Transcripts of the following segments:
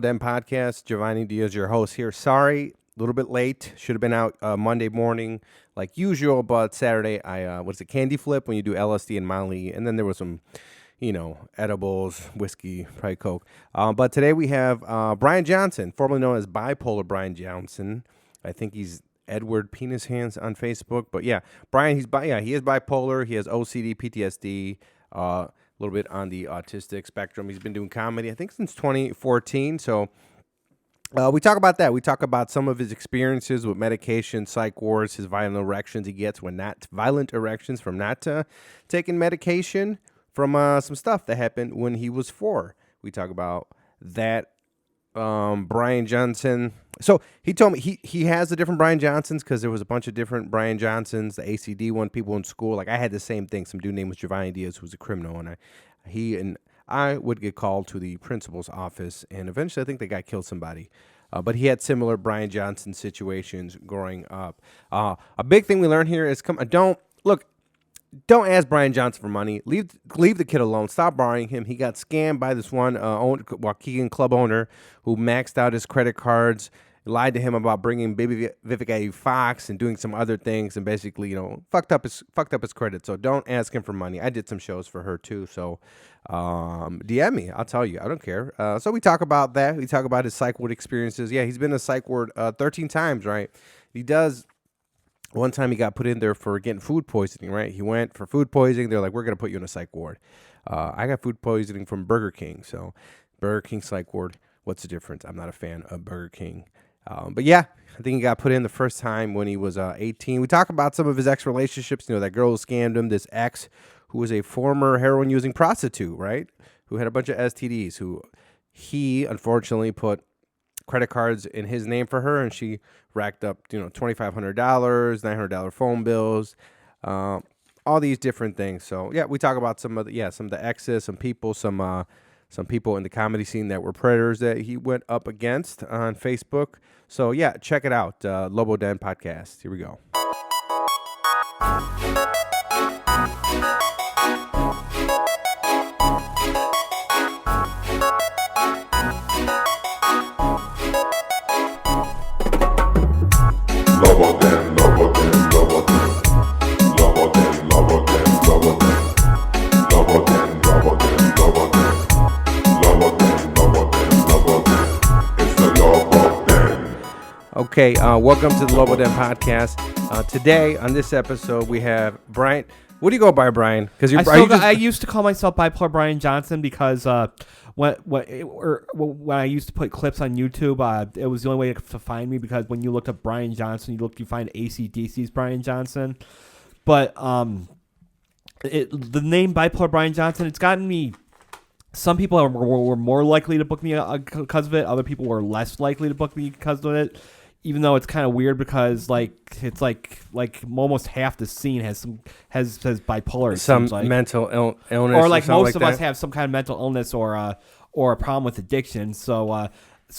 Den podcast. Giovanni Diaz, your host here. Sorry, a little bit late. Should have been out Monday morning like usual, but Saturday I what's it, candy flip when you do LSD and Molly, and then there was some, edibles, whiskey, probably Coke. But today we have Brian Johnson, formerly known as Bipolar Brian Johnson. I think he's Edward Penis Hands on Facebook. But yeah, Brian, he is bipolar. He has OCD, PTSD, a little bit on the autistic spectrum. He's been doing comedy, I think, since 2014. So we talk about that. We talk about some of his experiences with medication, psych wards, his violent erections he gets from not taking medication, from some stuff that happened when he was 4. We talk about that. Brian Johnson. So he told me he has the different Brian Johnsons because there was a bunch of different Brian Johnsons. The ACD one, people in school. Like I had the same thing. Some dude named was Giovanni Diaz who was a criminal, and I would get called to the principal's office, and eventually I think the guy killed somebody. But he had similar Brian Johnson situations growing up. A big thing we learned here is don't ask Brian Johnson for money. Leave the kid alone. Stop borrowing him. He got scammed by this one Waukegan club owner who maxed out his credit cards, lied to him about bringing baby Vivica Fox and doing some other things, and basically, fucked up his credit. So don't ask him for money. I did some shows for her too. So DM me. I'll tell you. I don't care. So we talk about that. We talk about his psych ward experiences. Yeah, he's been a psych ward 13 times, right? He does. One time he got put in there for getting food poisoning, right? He went for food poisoning. They're like, we're going to put you in a psych ward. I got food poisoning from Burger King. So Burger King psych ward, what's the difference? I'm not a fan of Burger King. But yeah, I think he got put in the first time when he was 18. We talk about some of his ex-relationships. That girl who scammed him, this ex who was a former heroin-using prostitute, right? Who had a bunch of STDs, who he unfortunately put credit cards in his name for her, and she racked up, $2,500, $900 phone bills, all these different things. So yeah, we talk about some of the exes, some people in the comedy scene that were predators that he went up against on Facebook. So yeah, check it out, Lobo Den podcast. Here we go. Okay, welcome to the Lobo Den podcast. Today, on this episode, we have Brian. What do you go by, Brian? Because I used to call myself Bipolar Brian Johnson because when I used to put clips on YouTube, it was the only way to find me, because when you looked up Brian Johnson, you find AC/DC's Brian Johnson. But the name Bipolar Brian Johnson, it's gotten me. Some people were more likely to book me because of it. Other people were less likely to book me because of it. Even though it's kind of weird because it's like almost half the scene has bipolar. Some mental illness, or like most of us have some kind of mental illness or a problem with addiction. So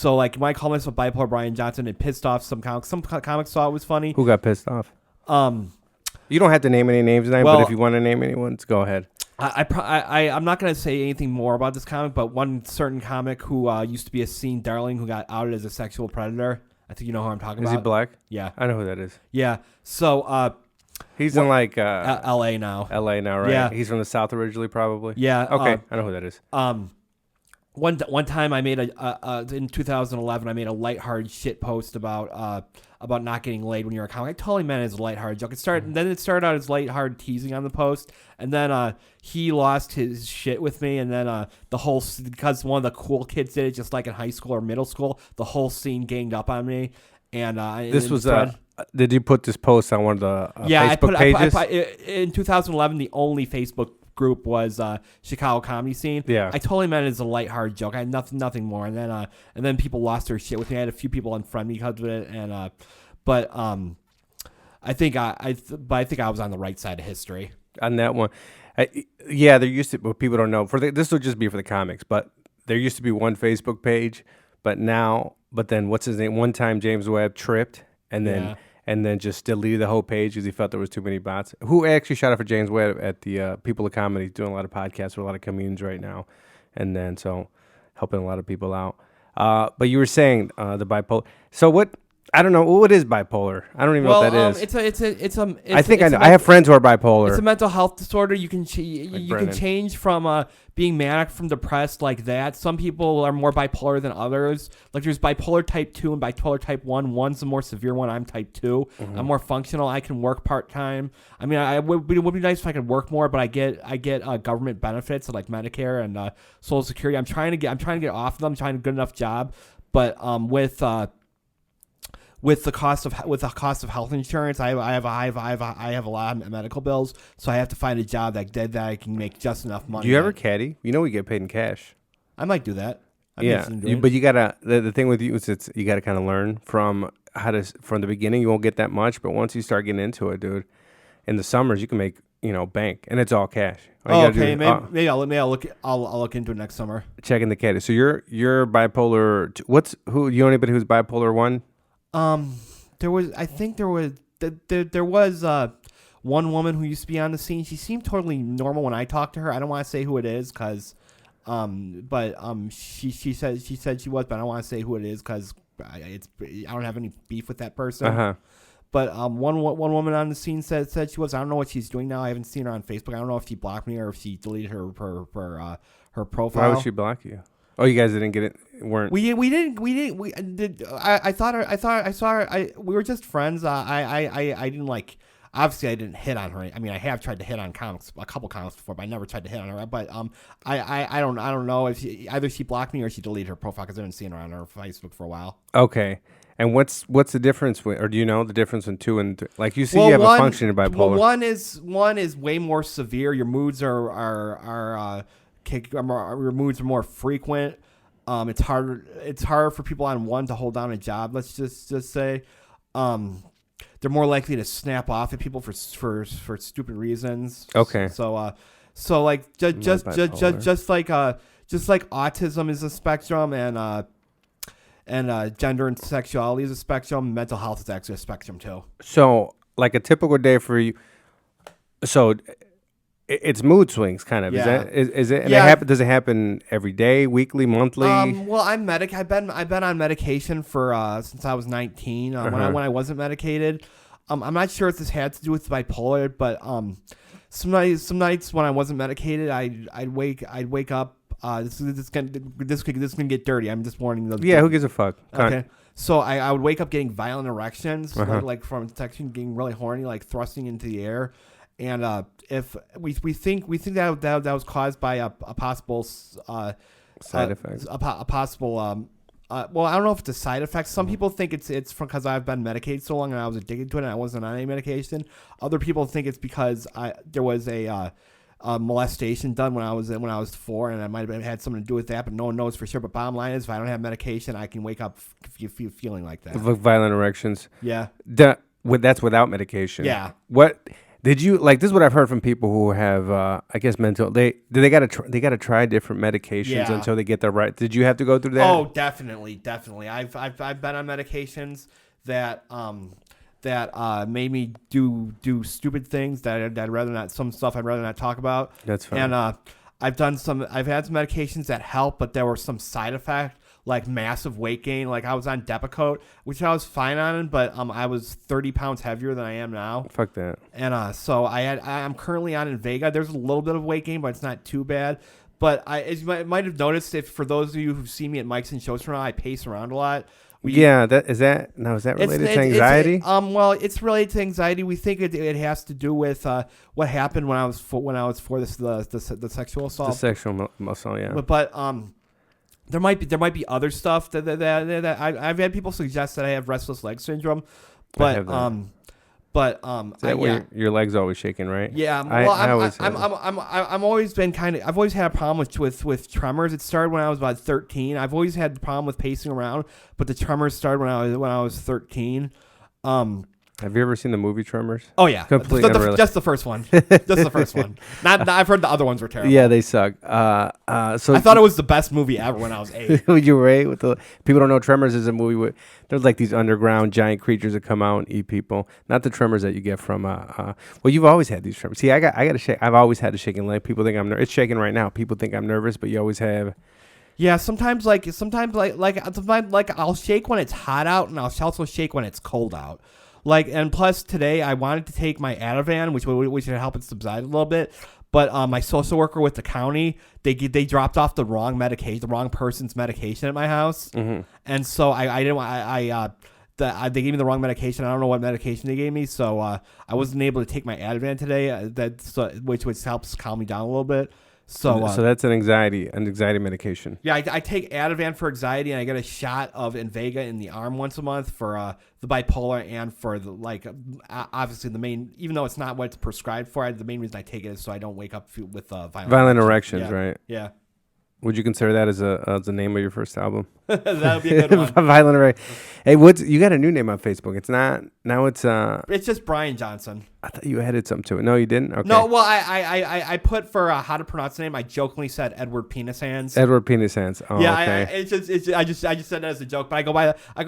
like when I call myself Bipolar Brian Johnson, it pissed off some comics. Some comics thought it was funny. Who got pissed off? You don't have to name any names tonight, but if you want to name anyone, go ahead. I'm not going to say anything more about this comic, but one certain comic who used to be a scene darling who got outed as a sexual predator. I think you know who I'm talking about. Is he black? Yeah. I know who that is. Yeah. So he's in like L.A. now. L.A. now, right? Yeah. He's from the South originally, probably. Yeah. Okay, I know who that is. One time I made in 2011 I made a lighthearted shit post about not getting laid when you're a comic. I totally meant it as a lighthearted joke. It started out as lighthearted teasing on the post, and then he lost his shit with me, and then because one of the cool kids did it, just like in high school or middle school, the whole scene ganged up on me. And did you put this post on one of the Facebook pages? In 2011, the only Facebook group was Chicago Comedy Scene. Yeah, I totally meant it as a lighthearted joke. I had nothing more. And then people lost their shit with me. I had a few people unfriend me because of it. And I think I was on the right side of history on that one. There used to, but people don't know. This will just be for the comics, but there used to be one Facebook page, but then what's his name? One time James Webb tripped and then just deleted the whole page because he felt there was too many bots. Who actually shot out for James Webb at the People of Comedy, doing a lot of podcasts with a lot of comedians right now, and then so helping a lot of people out. But you were saying the bipolar. So what? I don't know. What is bipolar? I don't even know what that is. I think I know. I have friends who are bipolar. It's a mental health disorder. You can you can Brennan. change from being manic from depressed like that. Some people are more bipolar than others. Like there's bipolar type 2 and bipolar type 1. One's the more severe one. I'm type 2. I'm more functional. I can work part time. I mean, it would be nice if I could work more, but I get government benefits like Medicare and Social Security. I'm trying to get off of them. I'm trying to get a good enough job, but with the cost of health insurance, I have a lot of medical bills, so I have to find a job that I can make just enough money. Do you ever caddy? You know we get paid in cash. I might do that. But you gotta. The thing with you is you gotta kind of learn from the beginning. You won't get that much, but once you start getting into it, dude, in the summers you can make bank, and it's all cash. All you gotta Okay. do is, Maybe I'll look. I'll look into it next summer. checking the caddy. So you're bipolar. You know anybody who's bipolar 1? There was one woman who used to be on the scene. She seemed totally normal when I talked to her. I don't want to say who it is because, she said she was, but I don't want to say who it is because I don't have any beef with that person. Uh-huh. But one woman on the scene said she was. I don't know what she's doing now. I haven't seen her on Facebook. I don't know if she blocked me or if she deleted her profile. Why would she block you? Oh, you guys didn't get it. Weren't We did. I saw her. We were just friends. I didn't like. Obviously, I didn't hit on her. I mean, I have tried to hit on a couple comics before, but I never tried to hit on her. But I don't know if either she blocked me or she deleted her profile because I didn't see her on her Facebook for a while. Okay. And what's the difference or do you know the difference in 2 and 3? Like you see, you have a functioning bipolar. Well, one is way more severe. Your moods your moods are more frequent. It's harder for people on 1 to hold down a job. Let's just say, they're more likely to snap off at people for stupid reasons. Okay. So like just like autism is a spectrum and gender and sexuality is a spectrum. Mental health is actually a spectrum too. So like a typical day for you. So it's mood swings, kind of. Yeah. Is it? And Yeah. does it happen every day, weekly, monthly? Well, I've been on medication for since I was 19. When I wasn't medicated, I'm not sure if this had to do with bipolar, but some nights when I wasn't medicated, I'd wake up. This is gonna get dirty. I'm just warning those. Yeah, who gives a fuck? Okay. So I would wake up getting violent erections, like from section, getting really horny, like thrusting into the air. And if we think that was caused by a possible Side effect. a possible well, I don't know if it's a side effect. Some people think it's from because I've been medicated so long and I was addicted to it and I wasn't on any medication. Other people think it's because there was a molestation done when I was 4 and I might have had something to do with that, but no one knows for sure. But bottom line is, if I don't have medication, I can wake up feeling like that. Violent erections. Yeah. That's without medication. Yeah. What did you like? This is what I've heard from people who have, I guess, mental. They gotta try different medications until they get the right. Did you have to go through that? Oh, definitely. I've been on medications that made me do stupid things that I'd rather not. Some stuff I'd rather not talk about. That's fine. And I've had some medications that help, but there were some side effects like massive weight gain. Like I was on Depakote, which I was fine on, but I was 30 pounds heavier than I am now. Fuck that. And so I'm currently on Invega. There's a little bit of weight gain, but it's not too bad. But as you might have noticed, if for those of you who've seen me at Mike's and shows from now, I pace around a lot. Is that related to anxiety? Well, it's related to anxiety. We think it has to do with what happened when I was for the sexual assault. The sexual assault, yeah. But there might be other stuff that I've had people suggest that I have restless leg syndrome, but Is that where your legs always shaking, right? Yeah, well, I've always had a problem with tremors. It started when I was about 13. I've always had the problem with pacing around, but the tremors started when I was 13. Have you ever seen the movie Tremors? Oh yeah, Completely just the first one. Just the first one. Not I've heard the other ones were terrible. Yeah, they suck. So I thought it was the best movie ever when I was 8. You were 8. People don't know Tremors is a movie with there's like these underground giant creatures that come out and eat people. Not the tremors that you get from well, you've always had these tremors. See, I got to shake. I've always had a shaking leg. People think I'm nervous. It's shaking right now. People think I'm nervous, but you always have. Yeah, sometimes I'll shake when it's hot out, and I'll also shake when it's cold out. Like, and plus today I wanted to take my Ativan, which would help it subside a little bit. But my social worker with the county, they dropped off the wrong medication, the wrong person's medication at my house, and so I didn't want they gave me the wrong medication. I don't know what medication they gave me, so I wasn't able to take my Ativan today. Which helps calm me down a little bit. So that's an anxiety medication. Yeah, I take Ativan for anxiety, and I get a shot of Invega in the arm once a month for the bipolar and for the obviously the main, even though it's not what it's prescribed for. The main reason I take it is so I don't wake up with violent erections, yeah. right? Yeah. Would you consider that as the name of your first album? That would be a good one. Violent erection. Hey, you got a new name on Facebook? It's not now. It's just Brian Johnson. I thought you added something to it. No, you didn't. Okay. No, well, I put for how to pronounce the name. I jokingly said Edward Penis Hands. Edward Penis Hands. Oh, yeah, okay. I just said that as a joke, but I go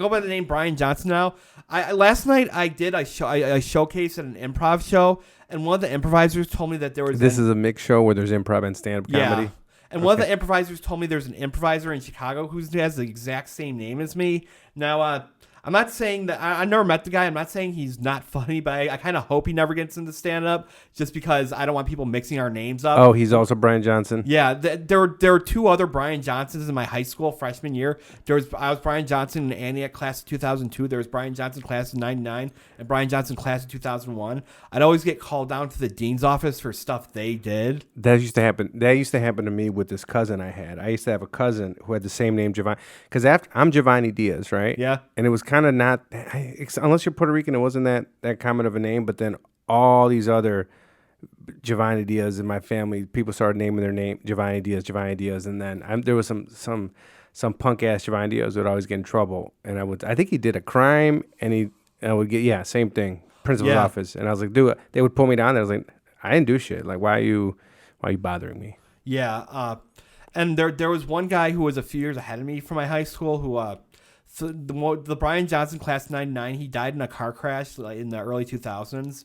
by the name Brian Johnson now. Last night I did a showcase at an improv show, and one of the improvisers told me that there was this is a mixed show where there's improv and stand-up comedy. Yeah. And one of the improvisers told me there's an improviser in Chicago who has the exact same name as me. Now, I'm not saying that I never met the guy. I'm not saying he's not funny, but I kind of hope he never gets into stand-up just because I don't want people mixing our names up. Oh, he's also Brian Johnson? Yeah, there were two other Brian Johnsons in my high school freshman year. I was Brian Johnson in Antioch class of 2002. There was Brian Johnson class of 99 and Brian Johnson class of 2001. I'd always get called down to the dean's office for stuff they did. That used to happen to me with this cousin I had. I used to have a cousin who had the same name, Giovanni, because I'm Giovanni Diaz, right? Yeah. And it was kind of not, unless you're Puerto Rican, it wasn't that common of a name. But then all these other Giovanni Diaz in my family, people started naming their name Giovanni Diaz, and then there was some punk ass Giovanni Diaz would always get in trouble, and I think he did a crime, and I would get same thing, principal's office, and I was like, do it. They would pull me down there. I was like, I didn't do shit. Like, why are you bothering me? Yeah. And there was one guy who was a few years ahead of me from my high school who so the Brian Johnson class of 99, he died in a car crash in the early 2000s.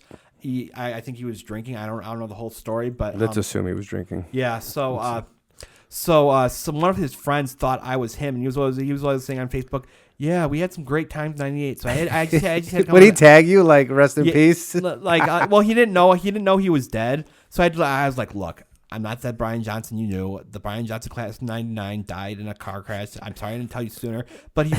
I think he was drinking. I don't know the whole story, but let's assume he was drinking. Yeah. So one of his friends thought I was him, and he was always saying on Facebook, "Yeah, we had some great times in '98." So I just had to come. Would he tag you like rest in peace? Well, he didn't know he was dead. So I was like, look. I'm not that Brian Johnson you knew. The Brian Johnson class of 99 died in a car crash. I'm sorry I didn't tell you sooner. But he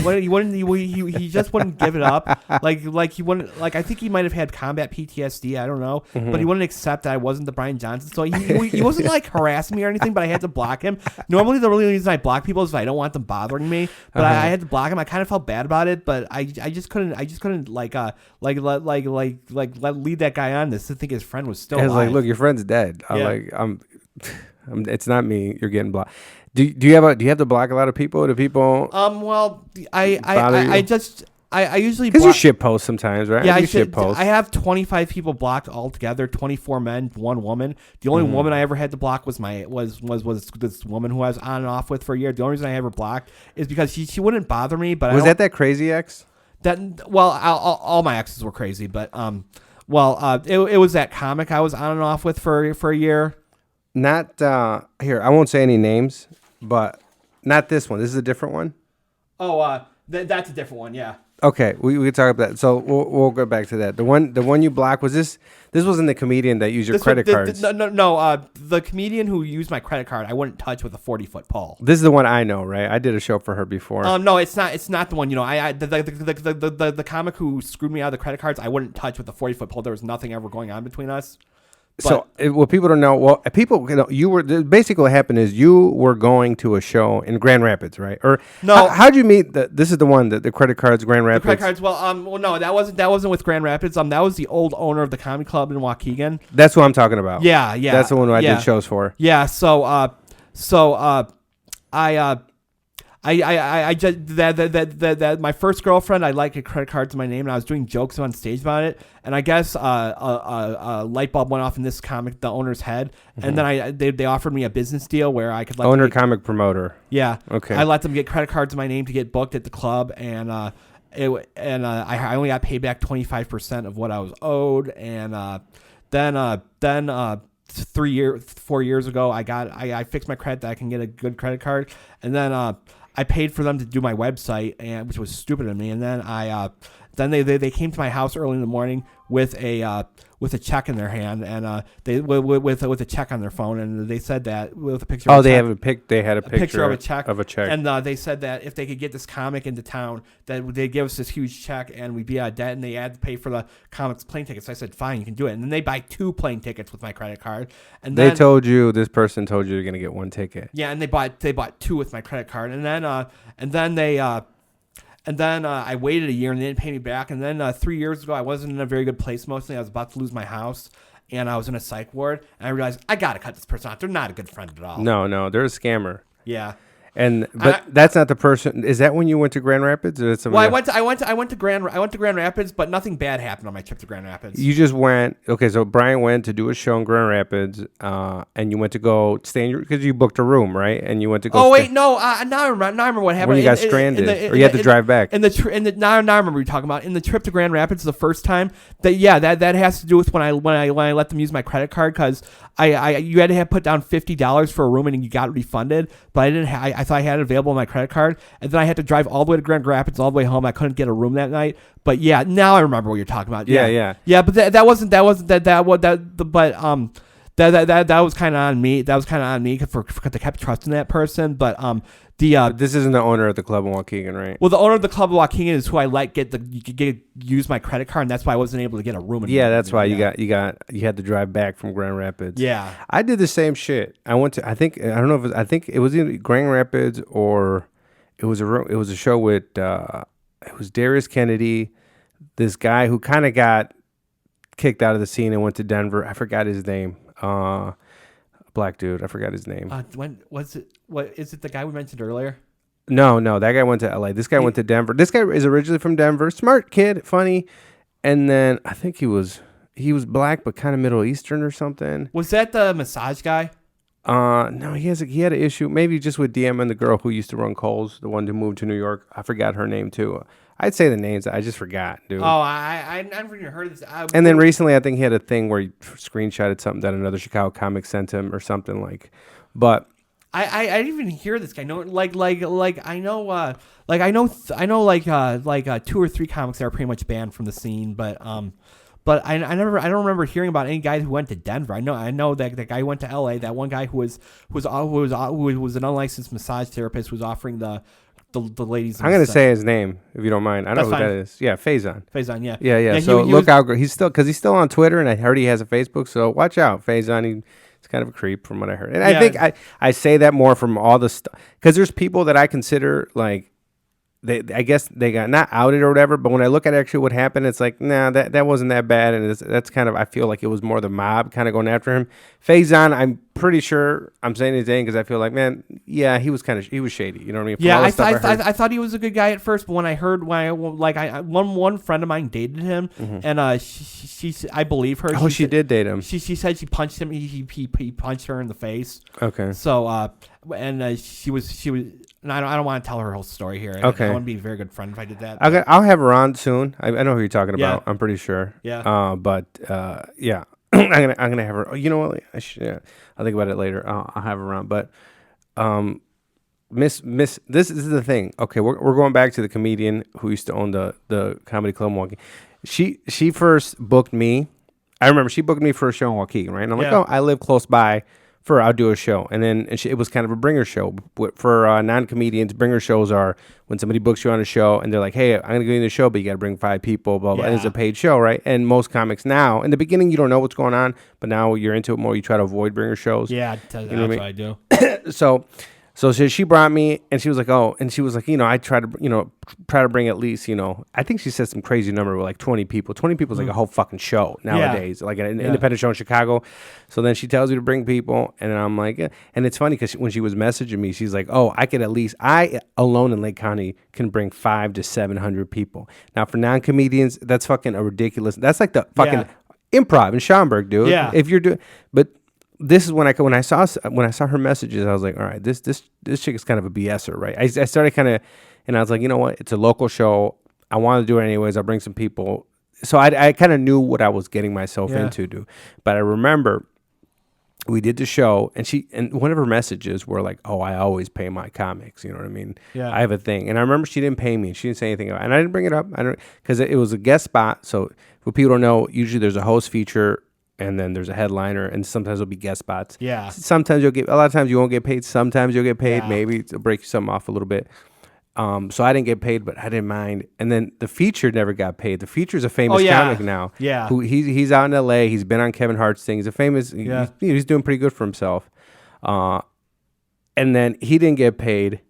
just wouldn't give it up. Like he wouldn't, like, I think he might have had combat PTSD. I don't know. Mm-hmm. But he wouldn't accept that I wasn't the Brian Johnson. So he wasn't like harassing me or anything, but I had to block him. Normally the only reason I block people is if I don't want them bothering me. But I had to block him. I kind of felt bad about it, but I just couldn't lead that guy on this to think his friend was still alive. Like, look, your friend's dead. It's not me. You're getting blocked. Do you have to block a lot of people? Do people? Well, I usually because you shit post sometimes, right? Yeah, shit post. I have 25 people blocked altogether. 24 men, 1 woman. The only woman I ever had to block was this woman who I was on and off with for a year. The only reason I ever blocked is because she wouldn't bother me. But was that crazy ex? All my exes were crazy, but it was that comic I was on and off with for a year. Not here. I won't say any names, but not this one. This is a different one. Oh, that's a different one. Yeah. Okay, we can talk about that. So we'll go back to that. The one you blocked was this. This wasn't the comedian that used your credit cards. No. The comedian who used my credit card, I wouldn't touch with a 40-foot pole. This is the one I know, right? I did a show for her before. No, it's not. It's not the one. You know, the comic who screwed me out of the credit cards, I wouldn't touch with a 40-foot pole. There was nothing ever going on between us. So what people don't know, you were basically what happened is you were going to a show in Grand Rapids, right? Or no? How'd you meet? This is the one the credit cards, Grand Rapids. The credit cards. No, that wasn't with Grand Rapids. That was the old owner of the comedy club in Waukegan. That's what I'm talking about. Yeah. That's the one I did shows for. Yeah. I just that my first girlfriend, I liked a credit card to my name, and I was doing jokes on stage about it, and I guess a light bulb went off in this comic, the owner's head, and then they offered me a business deal where I could comic promoter. Yeah. Okay. I let them get credit cards to my name to get booked at the club, and I only got paid back 25% of what I was owed, and then 4 years ago. I fixed my credit that I can get a good credit card, and then I paid for them to do my website, and which was stupid of me. And then then they came to my house early in the morning with a check in their hand, and they with a check on their phone, and they said that with a picture. Oh, of a check, they had a picture of a check and they said that if they could get this comic into town, that they'd give us this huge check, and we'd be out of debt, and they had to pay for the comic's plane tickets. So I said, fine, you can do it, and then they buy 2 plane tickets with my credit card, and then, this person told you you're gonna get 1 ticket. yeah, and they bought 2 with my credit card, and then I waited a year and they didn't pay me back. And then 3 years ago, I wasn't in a very good place mostly. I was about to lose my house, and I was in a psych ward. And I realized I got to cut this person off. They're not a good friend at all. No, they're a scammer. Yeah. But that's not the person. Is that when you went to Grand Rapids, or Well, I went to Grand Rapids, but nothing bad happened on my trip to Grand Rapids. You just went. Okay, so Brian went to do a show in Grand Rapids, and you went to go stay in because you booked a room, right? And you went to go. Oh wait, no. Now I remember what happened. When you got stranded, or you had to drive back. Now I remember what you're talking about. In the trip to Grand Rapids the first time, that has to do with when I let them use my credit card, because you had to put down $50 for a room and you got refunded, but I didn't. I thought I had it available on my credit card, and then I had to drive all the way to Grand Rapids, all the way home. I couldn't get a room that night. But yeah, now I remember what you're talking about. Yeah. But that wasn't that was kind of on me. That was kind of on me because I kept trusting that person. But this isn't the owner of the club in Waukegan, right? Well, the owner of the club in Waukegan is who I let use my credit card, and that's why I wasn't able to get a room. That's why you had to drive back from Grand Rapids. Yeah, I did the same shit. I went to I think it was either Grand Rapids or it was a show with it was Darius Kennedy, this guy who kind of got kicked out of the scene and went to Denver. I forgot his name. Black dude. I forgot his name. When was it? What is it? The guy we mentioned earlier? No, that guy went to LA. This guy went to Denver. This guy is originally from Denver. Smart kid, funny. And then I think he was black but kind of Middle Eastern or something. Was that the massage guy? No, he had an issue maybe just with DM and the girl who used to run Kohl's, the one who moved to New York. I forgot her name too. I'd say the names. I just forgot, dude. Oh, I never even heard of this. And then recently, I think he had a thing where he screenshotted something that another Chicago comic sent him or something like. But I didn't even hear this guy. No, I know 2 or 3 comics that are pretty much banned from the scene, but I don't remember hearing about any guy who went to Denver. I know that the guy who went to LA. That one guy who was an unlicensed massage therapist who was offering the ladies. I'm gonna say his name if you don't mind. I know who that is. Yeah, Faison. Faison, yeah. Yeah. So look out, he's still on Twitter, and I heard he has a Facebook. So watch out, Faison. He's kind of a creep from what I heard, and I think I say that more from all the stuff because there's people that I consider like. I guess they got not outed or whatever, but when I look at actually what happened, it's like, nah, that wasn't that bad, and that's kind of, I feel like it was more the mob kind of going after him. Faison, I'm pretty sure I'm saying his name because I feel like, man, yeah, he was shady. You know what I mean? Yeah, I thought he was a good guy at first, but when I heard one friend of mine dated him, and she I believe her. Oh, she did date him. She said she punched him. He punched her in the face. Okay. So she was. And I don't want to tell her whole story here. Okay. I wouldn't be a very good friend if I did that. I'll have her on soon. I know who you're talking about. Yeah. I'm pretty sure. Yeah. Yeah. I'm gonna have her. You know what? I'll think about it later. I'll have her on. But Miss, this is the thing. Okay, we're going back to the comedian who used to own the comedy club in Waukegan. She first booked me. I remember she booked me for a show in Waukegan, right? And I'm like, oh, I live close by. I'll do a show, and then it was kind of a bringer show for non-comedians. Bringer shows are when somebody books you on a show, and they're like, "Hey, I'm gonna go in the show, but you got to bring 5 people." Blah blah. And it's a paid show, right? And most comics now, in the beginning, you don't know what's going on, but now you're into it more. You try to avoid bringer shows. Yeah, that's what I do. So she brought me, and she was like, oh, and she was like, I try to bring at least, I think she said some crazy number with like 20 people. 20 people is like a whole fucking show nowadays, like an independent show in Chicago. So then she tells you to bring people, and I'm like, and it's funny because when she was messaging me, she's like, oh, I alone in Lake County can bring 500 to 700 people. Now for non-comedians, that's fucking a ridiculous. That's like the fucking improv in Schaumburg, dude. Yeah. If you're doing, but. This is when I saw her messages, I was like, all right, this chick is kind of a BSer, right? I started kind of, and I was like, you know what? It's a local show. I want to do it anyways. I'll bring some people. So I kind of knew what I was getting myself into, dude. But I remember we did the show, and one of her messages were like, "Oh, I always pay my comics." You know what I mean? Yeah. I have a thing, and I remember she didn't pay me. She didn't say anything about it, and I didn't bring it up. I don't because it was a guest spot. So what people don't know, usually there's a host feature, and then there's a headliner, and sometimes there'll be guest spots. Yeah. Sometimes you'll get a lot of times you won't get paid. Sometimes you'll get paid. Yeah. Maybe it'll break something off a little bit. So I didn't get paid, but I didn't mind. And then the feature never got paid. The feature's a famous comic now. Yeah. Who he's out in L.A. He's been on Kevin Hart's thing. He's a famous. Yeah. He's doing pretty good for himself. And then he didn't get paid.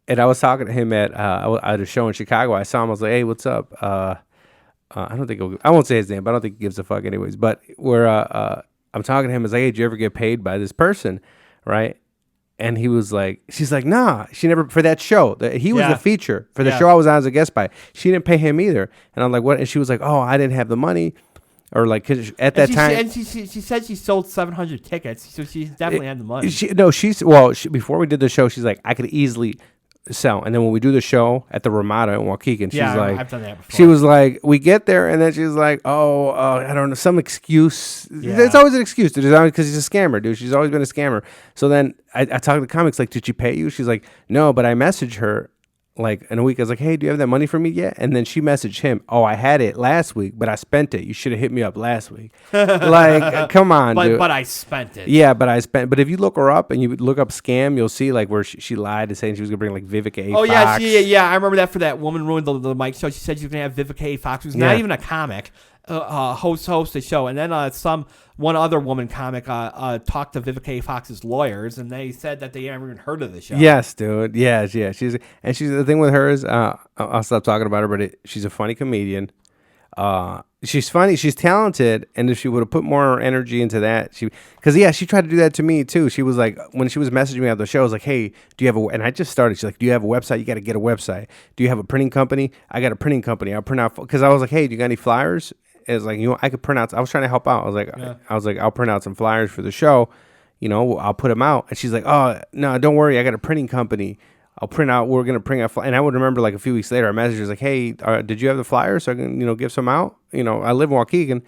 And I was talking to him at a show in Chicago. I saw him. I was like, "Hey, what's up?" I don't think I won't say his name, but I don't think he gives a fuck anyways. But I'm talking to him. I was like, "Hey, did you ever get paid by this person?" Right? And he was like, she's like, nah, she never, for that show. He was the feature. For the show I was on as a guest by. She didn't pay him either. And I'm like, what? And she was like, oh, I didn't have the money. Or like, cause at that time. And she said she sold 700 tickets. So she definitely had the money. Before we did the show, she's like, I could easily sell. And then when we do the show at the Ramada in Waukegan, she's like, I've done that before. She was like, we get there, and then she's like, I don't know, some excuse. Yeah. It's always an excuse, dude, because he's a scammer, dude. She's always been a scammer. So then I talked to the comics, like, did she pay you? She's like, no, but I messaged her like in a week. I was like, hey, do you have that money for me yet? And then she messaged him, oh, I had it last week, but I spent it. You should have hit me up last week. Like, come on, dude. But I spent it. Yeah, but if you look her up and you look up scam, you'll see like where she lied to saying she was gonna bring like Vivica A. Oh Fox. yeah, I remember that for that woman ruined the mic show. She said she was gonna have Vivica A. Fox, who's not even a comic, host the show, and then one other woman comic talked to Vivica A. Fox's lawyers, and they said that they never even heard of the show. Yes, dude. Yeah. She's the thing with her is I'll stop talking about her, but she's a funny comedian. She's funny. She's talented, and if she would have put more energy into that, she tried to do that to me too. She was like, when she was messaging me after the show, I was like, "Hey, do you have a?" And I just started. She's like, "Do you have a website? You got to get a website. Do you have a printing company? I got a printing company. I'll print out." Because I was like, "Hey, do you got any flyers?" It's like, I could print out. I was trying to help out. I was like, I'll print out some flyers for the show. I'll put them out. And she's like, "Oh no, don't worry. I got a printing company. I'll print out. We're gonna print out." And I would remember like a few weeks later, our message was like, "Hey, did you have the flyers so I can give some out?" I live in Waukegan,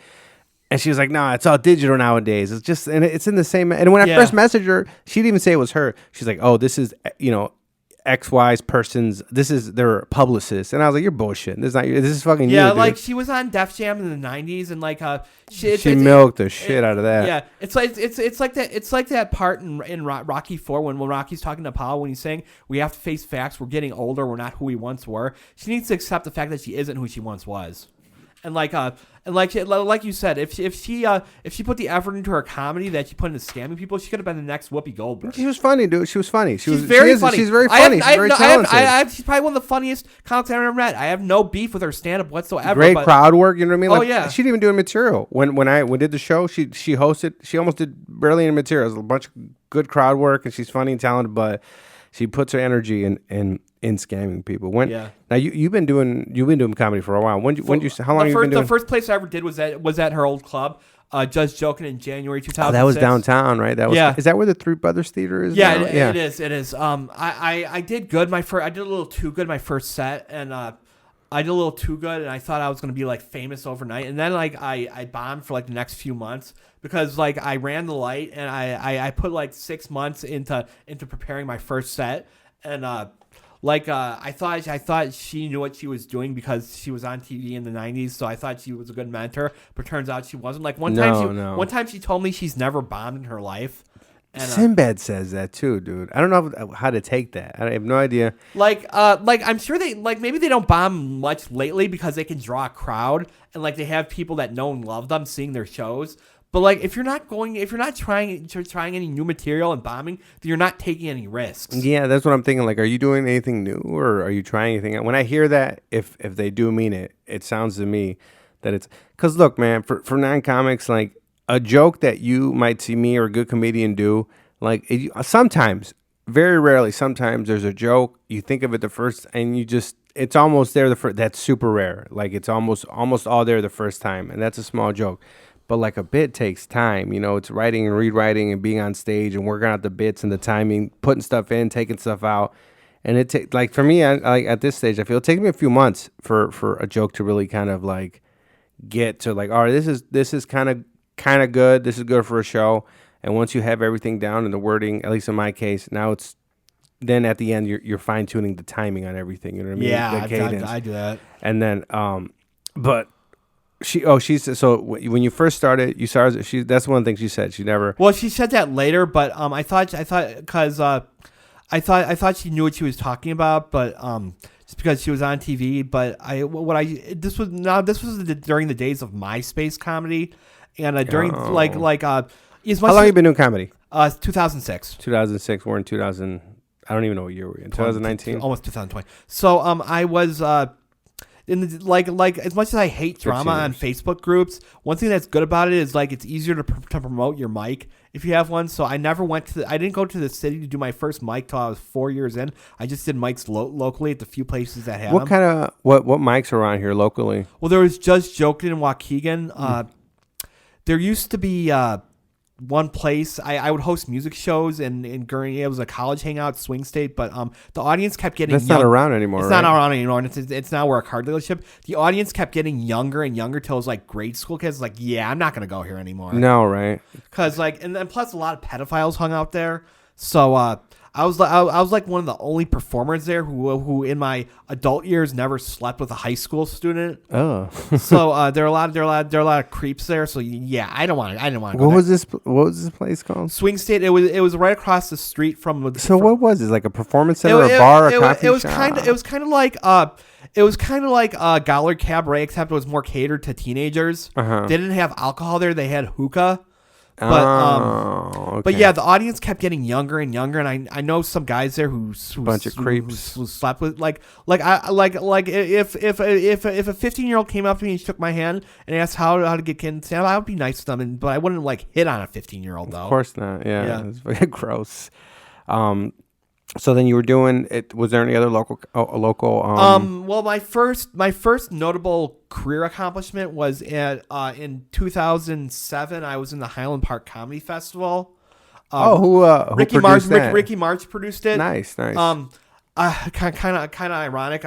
and she was like, "No, it's all digital nowadays. It's just and it's in the same." And when I first messaged her, she didn't even say it was her. She's like, "Oh, this is XY's person's. This is their publicist." And I was like, "You're bullshit. This is fucking you." Yeah, dude. like she was on Def Jam in the '90s, and like she milked the shit out of that. Yeah, it's like that. It's like that part in Rocky IV when Rocky's talking to Apollo when he's saying we have to face facts. We're getting older. We're not who we once were. She needs to accept the fact that she isn't who she once was. And like you said, if she put the effort into her comedy that she put into scamming people, she could have been the next Whoopi Goldberg. She was funny, dude. She was funny. She's very funny. She's very funny. She's very talented. She's probably one of the funniest comics I've ever met. I have no beef with her stand-up whatsoever. Great crowd work. You know what I mean? Like, yeah. She didn't even do material. When did the show, she hosted. She almost did barely any material. It was a bunch of good crowd work, and she's funny and talented, but she puts her energy in scamming people. Now you've been doing comedy for a while. How long have you been doing? The first place I ever did was at her old club, Just Joking, in January 2006. Oh, that was downtown, right? Is that where the Three Brothers Theater is? Yeah, it is. It is. I did good. I did a little too good my first set, and I did a little too good, and I thought I was gonna be like famous overnight, and then like I bombed for like the next few months because like I ran the light, and I put like 6 months into preparing my first set, and I thought she knew what she was doing because she was on TV in the 90s, so I thought she was a good mentor, but turns out she wasn't. Like one time she told me she's never bombed in her life. And, Sinbad says that too, dude. I don't know how to take that. I have no idea. Like I'm sure maybe they don't bomb much lately because they can draw a crowd and like they have people that know and love them seeing their shows. But like if you're not trying any new material and bombing, then you're not taking any risks. Yeah, that's what I'm thinking. Like, are you doing anything new or are you trying anything? When I hear that, if they do mean it, it sounds to me that it's because look, man, for non-comics, like a joke that you might see me or a good comedian do, like sometimes, very rarely, sometimes there's a joke you think of it the first and it's almost there the first. That's super rare. Like it's almost all there the first time, and that's a small joke. But like a bit takes time, it's writing and rewriting and being on stage and working out the bits and the timing, putting stuff in, taking stuff out. And like for me, at this stage, I feel it takes me a few months for a joke to really kind of like get to like, all right, this is kind of good. This is good for a show. And once you have everything down and the wording, at least in my case, now it's then at the end you're fine tuning the timing on everything. You know what I mean? Yeah, The cadence. I do that. And then, but she's so when you first started, you saw she. That's one thing she said. She never. Well, she said that later, but I thought because I thought she knew what she was talking about, but just because she was on TV. But this was during the days of MySpace comedy, and during as much How long have you been doing comedy? 2006. 2006. We're in 2000. I don't even know what year we're in. 2019. Almost 2020. So I was in the, like as much as I hate drama on Facebook groups, one thing that's good about it is like it's easier to promote your mic if you have one. So I never I didn't go to the city to do my first mic till I was 4 years in. I just did mics locally at the few places that had what kind of what mics are around here locally? Well, there was Judge Jokin in Waukegan. There used to be one place I would host music shows in Gurney. It was a college hangout, Swing State, but the audience kept getting not around anymore. It's not around anymore, and it's now we're a car dealership. The audience kept getting younger and younger till it was like grade school kids. Like, yeah, I'm not gonna go here anymore. No, right? Because and then plus a lot of pedophiles hung out there. So I was like one of the only performers there who in my adult years never slept with a high school student. Oh, so there are a lot of creeps there. So yeah, I didn't want to. What was this place called? Swing State. It was right across the street from. What was it? Like a performance center, a bar, a coffee shop? It was kind of like Gallard Cabaret, except it was more catered to teenagers. They didn't have alcohol there; they had hookah. But yeah, the audience kept getting younger and younger, and I know some guys there who bunch of creeps who slept with like if a 15-year-old came up to me and shook my hand and asked how to get kids, I would be nice to them, but I wouldn't like hit on a 15-year-old though. Of course not. Yeah. It's very gross. So then you were doing it. Was there any other local? Well, my first notable career accomplishment was in 2007. I was in the Highland Park Comedy Festival. Who Ricky produced that? Ricky March produced it. Nice. Kind of ironic.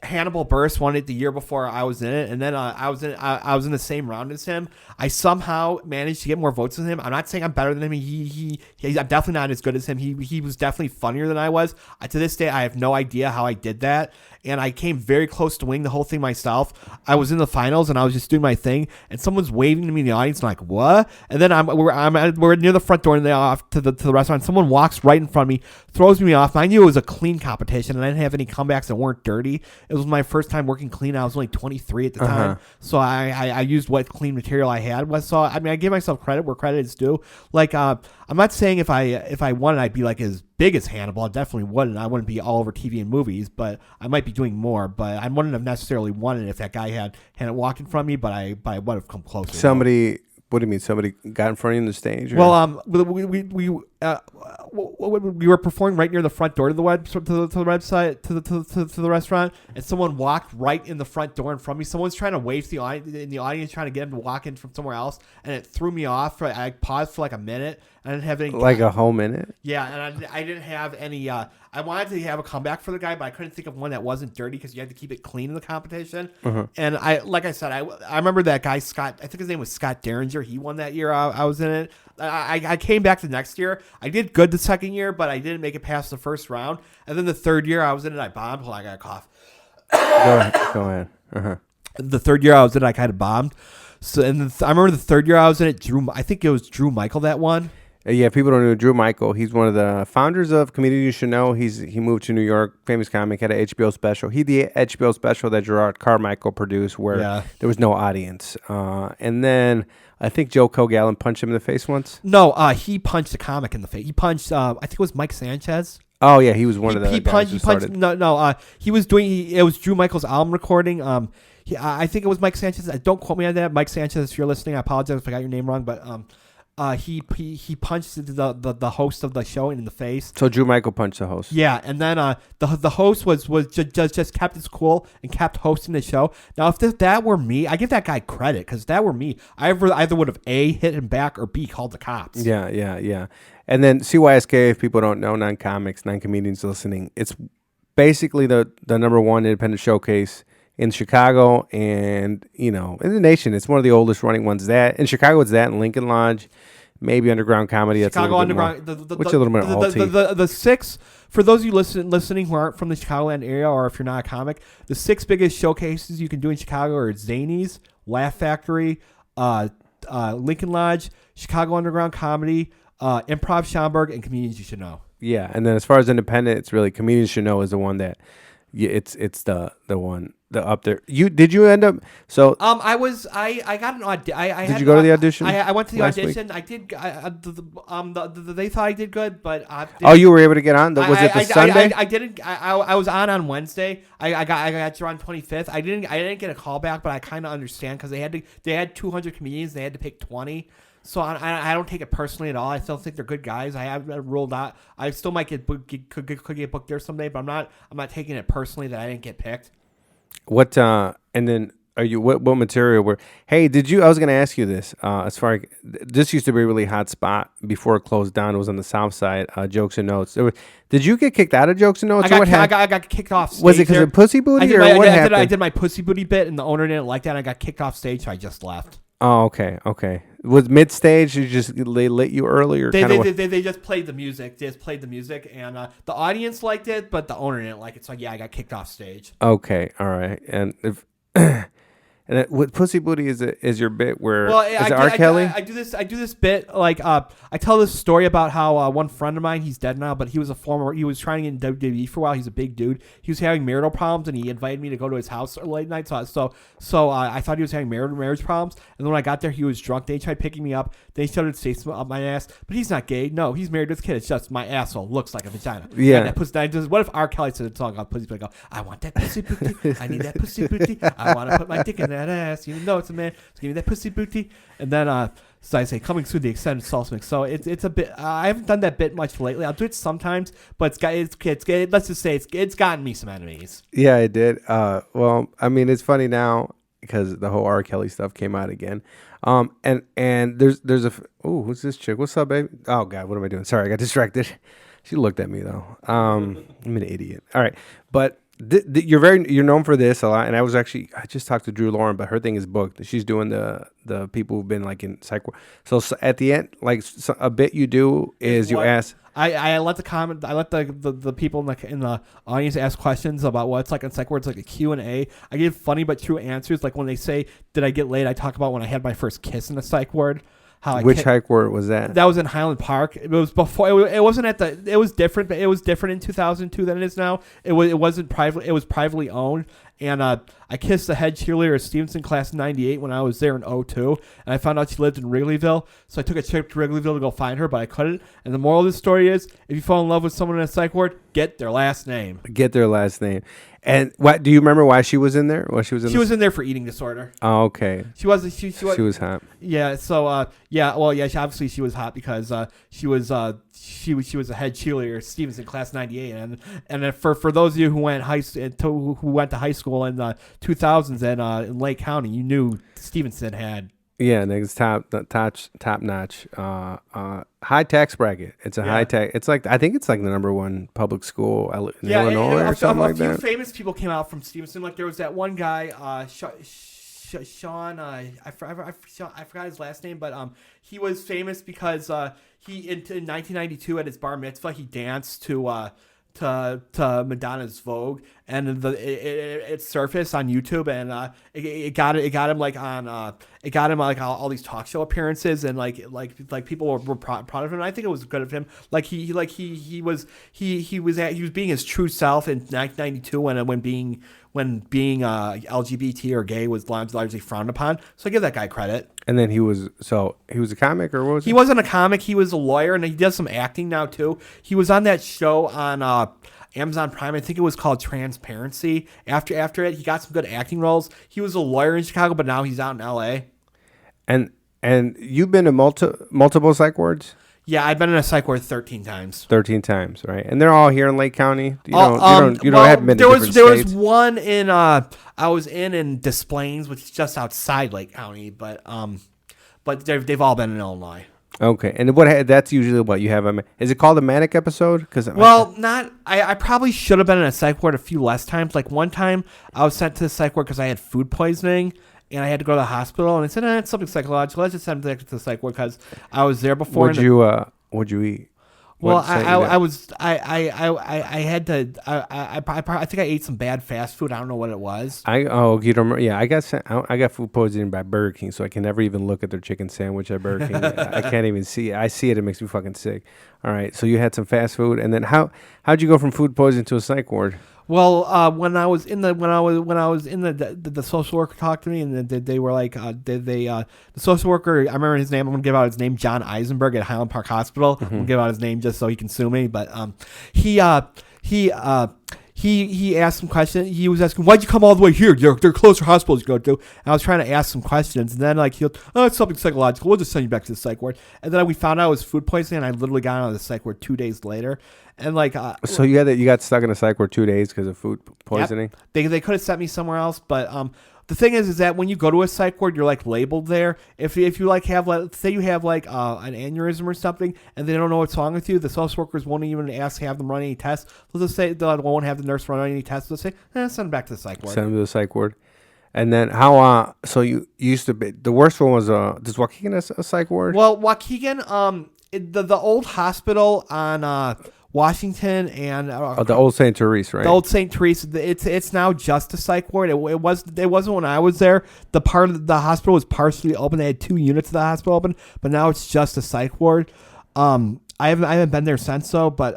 Hannibal Buress won it the year before I was in it, and then I was in the same round as him. I somehow managed to get more votes than him. I'm not saying I'm better than him. I'm definitely not as good as him. He was definitely funnier than I was. To this day, I have no idea how I did that, and I came very close to winning the whole thing myself. I was in the finals, and I was just doing my thing, and someone's waving to me in the audience, and I'm like, what? And then we're near the front door, and they're off to the restaurant. Someone walks right in front of me, throws me off. And I knew it was a clean competition, and I didn't have any comebacks that weren't dirty. It was my first time working clean. I was only 23 at the time, so I used what clean material I had. So I mean, I give myself credit where credit is due. Like I'm not saying if I won it, I'd be like as big as Hannibal. I definitely wouldn't. I wouldn't be all over TV and movies, but I might be doing more. But I wouldn't have necessarily won it if that guy had it walking from me. But I would have come closer. Somebody. What do you mean? Somebody got in front of you on the stage? Or? Well, we were performing right near the front door to the website to the restaurant, and someone walked right in the front door in front of me. Someone's trying to wave to the audience, in the audience, trying to get him to walk in from somewhere else, and it threw me off. I paused for like a minute. I didn't have any. Like a whole minute? Yeah, and I didn't have any. I wanted to have a comeback for the guy, but I couldn't think of one that wasn't dirty because you had to keep it clean in the competition. And like I said, I remember that guy Scott. I think his name was Scott Derringer. He won that year. I was in it. I came back the next year. I did good the second year, but I didn't make it past the first round. And then the third year I was in it, I bombed. Hold on, I got a cough. Go ahead. The third year I was in it, I kind of bombed. So I remember the third year I was in it. I think it was Drew Michael that won. Yeah, people don't know Drew Michael. He's one of the founders of Comedians You Should Know. He moved to New York, famous comic, had an HBO special. He did the HBO special that Gerard Carmichael produced where there was no audience. And then I think Joe Kogallen punched him in the face once. No, he punched a comic in the face. He punched, I think it was Mike Sanchez. Oh, yeah, he was one of the guys who started. He was doing, it was Drew Michael's album recording. I think it was Mike Sanchez. Don't quote me on that. Mike Sanchez, if you're listening, I apologize if I got your name wrong, but he punched the host of the show in the face. So Drew Michael punched the host. Yeah, and then the host was just kept his cool and kept hosting the show. Now, if that were me, I give that guy credit because if that were me, I either would have A, hit him back, or B, called the cops. Yeah. And then CYSK, if people don't know, non-comics, non-comedians listening, it's basically the number one independent showcase in Chicago and, in the nation. It's one of the oldest running ones. That in Chicago, it's that in Lincoln Lodge. maybe underground comedy. That's Chicago a little Underground. bit more, which is a little bit alty. The six, for those of you listening who aren't from the Chicagoland area, or if you're not a comic, the six biggest showcases you can do in Chicago are Zanies, Laugh Factory, Lincoln Lodge, Chicago Underground Comedy, Improv Schaumburg, and Comedians You Should Know. Yeah, and then as far as independent, it's really Comedians Should Know is the one that, it's the one the up there. Did you end up I got an audition. Did you go to the audition? I went to the audition. Week? I did. They thought I did good, but you were able to get on. Was it the Sunday? I didn't. I was on Wednesday. I got you on 25th. I didn't get a call back, but I kind of understand because they had 200 comedians. They had to pick 20. So I don't take it personally at all. I still think they're good guys. I haven't ruled out. I still might could get booked there someday, but I'm not taking it personally that I didn't get picked. What and then are you what material were? Hey, I was going to ask you this. As far as this used to be a really hot spot before it closed down. It was on the south side. Jokes and Notes. Did you get kicked out of Jokes and Notes? I got kicked off stage. Was it because of Pussy Booty or what happened? I did my Pussy Booty bit, and the owner didn't like that. And I got kicked off stage, so I just left. Oh, okay. Was mid stage? They lit you early, or they just played the music. They just played the music, and the audience liked it, but the owner didn't like it. So I got kicked off stage. Okay, all right. And if with Pussy Booty is your bit where is it R. Kelly? I do this bit like I tell this story about how one friend of mine, he's dead now, but he was trying to get in WWE for a while. He's a big dude. He was having marital problems, and he invited me to go to his house late night. So I thought he was having marriage problems, and then when I got there, he was drunk. They tried picking me up. They started saying up my ass, but he's not gay. No, he's married to his kid. It's just my asshole looks like a vagina. Yeah. What if R. Kelly said a song about pussy? But I go, I want that pussy booty. I need that pussy booty. I want to put my dick in that ass. You know it's a man. Just give me that pussy booty. And then so I say coming soon, the extended sauce mix. So it's a bit. I haven't done that bit much lately. I'll do it sometimes, but let's just say it's gotten me some enemies. Yeah, it did. Well, I mean, it's funny now because the whole R. Kelly stuff came out again. And there's who's this chick? What's up, baby? Oh God, what am I doing? Sorry, I got distracted. She looked at me though. I'm an idiot. All right, but you're known for this a lot. And I just talked to Drew Lauren, but her thing is booked. She's doing the people who've been like in Psych. So at the end, like a bit you do is you ask. I let the people in the audience ask questions about what it's like in Psych Ward. It's like a Q&A. I give funny but true answers. Like when they say, "Did I get laid?" I talk about when I had my first kiss in the Psych Ward. Which Psych Ward was that? That was in Highland Park. It was before. It wasn't at the. It was different, but it was different in 2002 than it is now. It wasn't private. It was privately owned. And I kissed the head cheerleader of Stevenson class 98 when I was there in 2002. And I found out she lived in Wrigleyville. So I took a trip to Wrigleyville to go find her, but I couldn't. And the moral of the story is, if you fall in love with someone in a Psych Ward, get their last name. Get their last name. And what do you remember why she was in there? She was in there for eating disorder. Oh, okay. She was hot. Yeah. So obviously she was hot because she was a head cheerleader at Stevenson class 98, and for those of you who went to high school in the 2000s and in Lake County, you knew Stevenson had. Yeah, niggas top notch. High tax bracket. It's a high tax. It's like I think it's like the number one public school in Illinois or something like that. A few famous people came out from Stevenson. Like there was that one guy, Sean. I forgot his last name, but he was famous because he in 1992 at his bar mitzvah he danced to Madonna's Vogue, and it surfaced on YouTube, and it got him like on all these talk show appearances, and like people were proud of him. And I think it was good of him. Like he was being his true self in 1992 when being LGBT or gay was largely frowned upon. So I give that guy credit. And then he was a comic, or what was he? He wasn't a comic. He was a lawyer, and he does some acting now too. He was on that show on Amazon Prime. I think it was called Transparency. After it, he got some good acting roles. He was a lawyer in Chicago, but now he's out in L.A. And you've been to multiple Psych Wards? Yeah, I've been in a Psych Ward 13 times. 13 times, right? And they're all here in Lake County. You don't have been to different states. There was one in I was in Des Plaines, which is just outside Lake County, but they've all been in Illinois. Okay, and that's usually what you have. Is it called a manic episode? I probably should have been in a Psych Ward a few less times. Like one time, I was sent to the Psych Ward because I had food poisoning. and I had to go to the hospital, and they said, it's something psychological. Let's just send it to the psych ward because I was there before. What'd you eat? Well, I had to. I think I ate some bad fast food. I don't know what it was. You don't remember? Yeah, I got food poisoning by Burger King, so I can never even look at their chicken sandwich at Burger King. I can't even see it. I see it. It makes me fucking sick. All right, so you had some fast food, and then how'd you go from food poisoning to a psych ward? Well, when I was in the social worker talked to me, and they were like, the social worker. I remember his name. I'm gonna give out his name, John Eisenberg at Highland Park Hospital. I'm gonna give out his name just so he can sue me. But he asked some questions. He was asking, "Why'd you come all the way here? There are closer hospitals you go to." And I was trying to ask some questions, and then it's something psychological. We'll just send you back to the psych ward. And then we found out it was food poisoning, and I literally got out of the psych ward 2 days later. And so you got stuck in a psych ward 2 days because of food poisoning. Yep. They could have sent me somewhere else, but the thing is that when you go to a psych ward, you're labeled there. If you have say you have an aneurysm or something, and they don't know what's wrong with you, the social workers won't even have them run any tests. They'll just say they won't have the nurse run any tests. They'll say, send them back to the psych ward. Send them to the psych ward. And then how? So you used to be the worst one was does Waukegan have a psych ward? Well, Waukegan, the old hospital on Washington and the old St. Therese, right? The old St. Therese. It's now just a psych ward. It wasn't when I was there. The part of the hospital was partially open. They had 2 units of the hospital open, but now it's just a psych ward. I haven't been there since though, but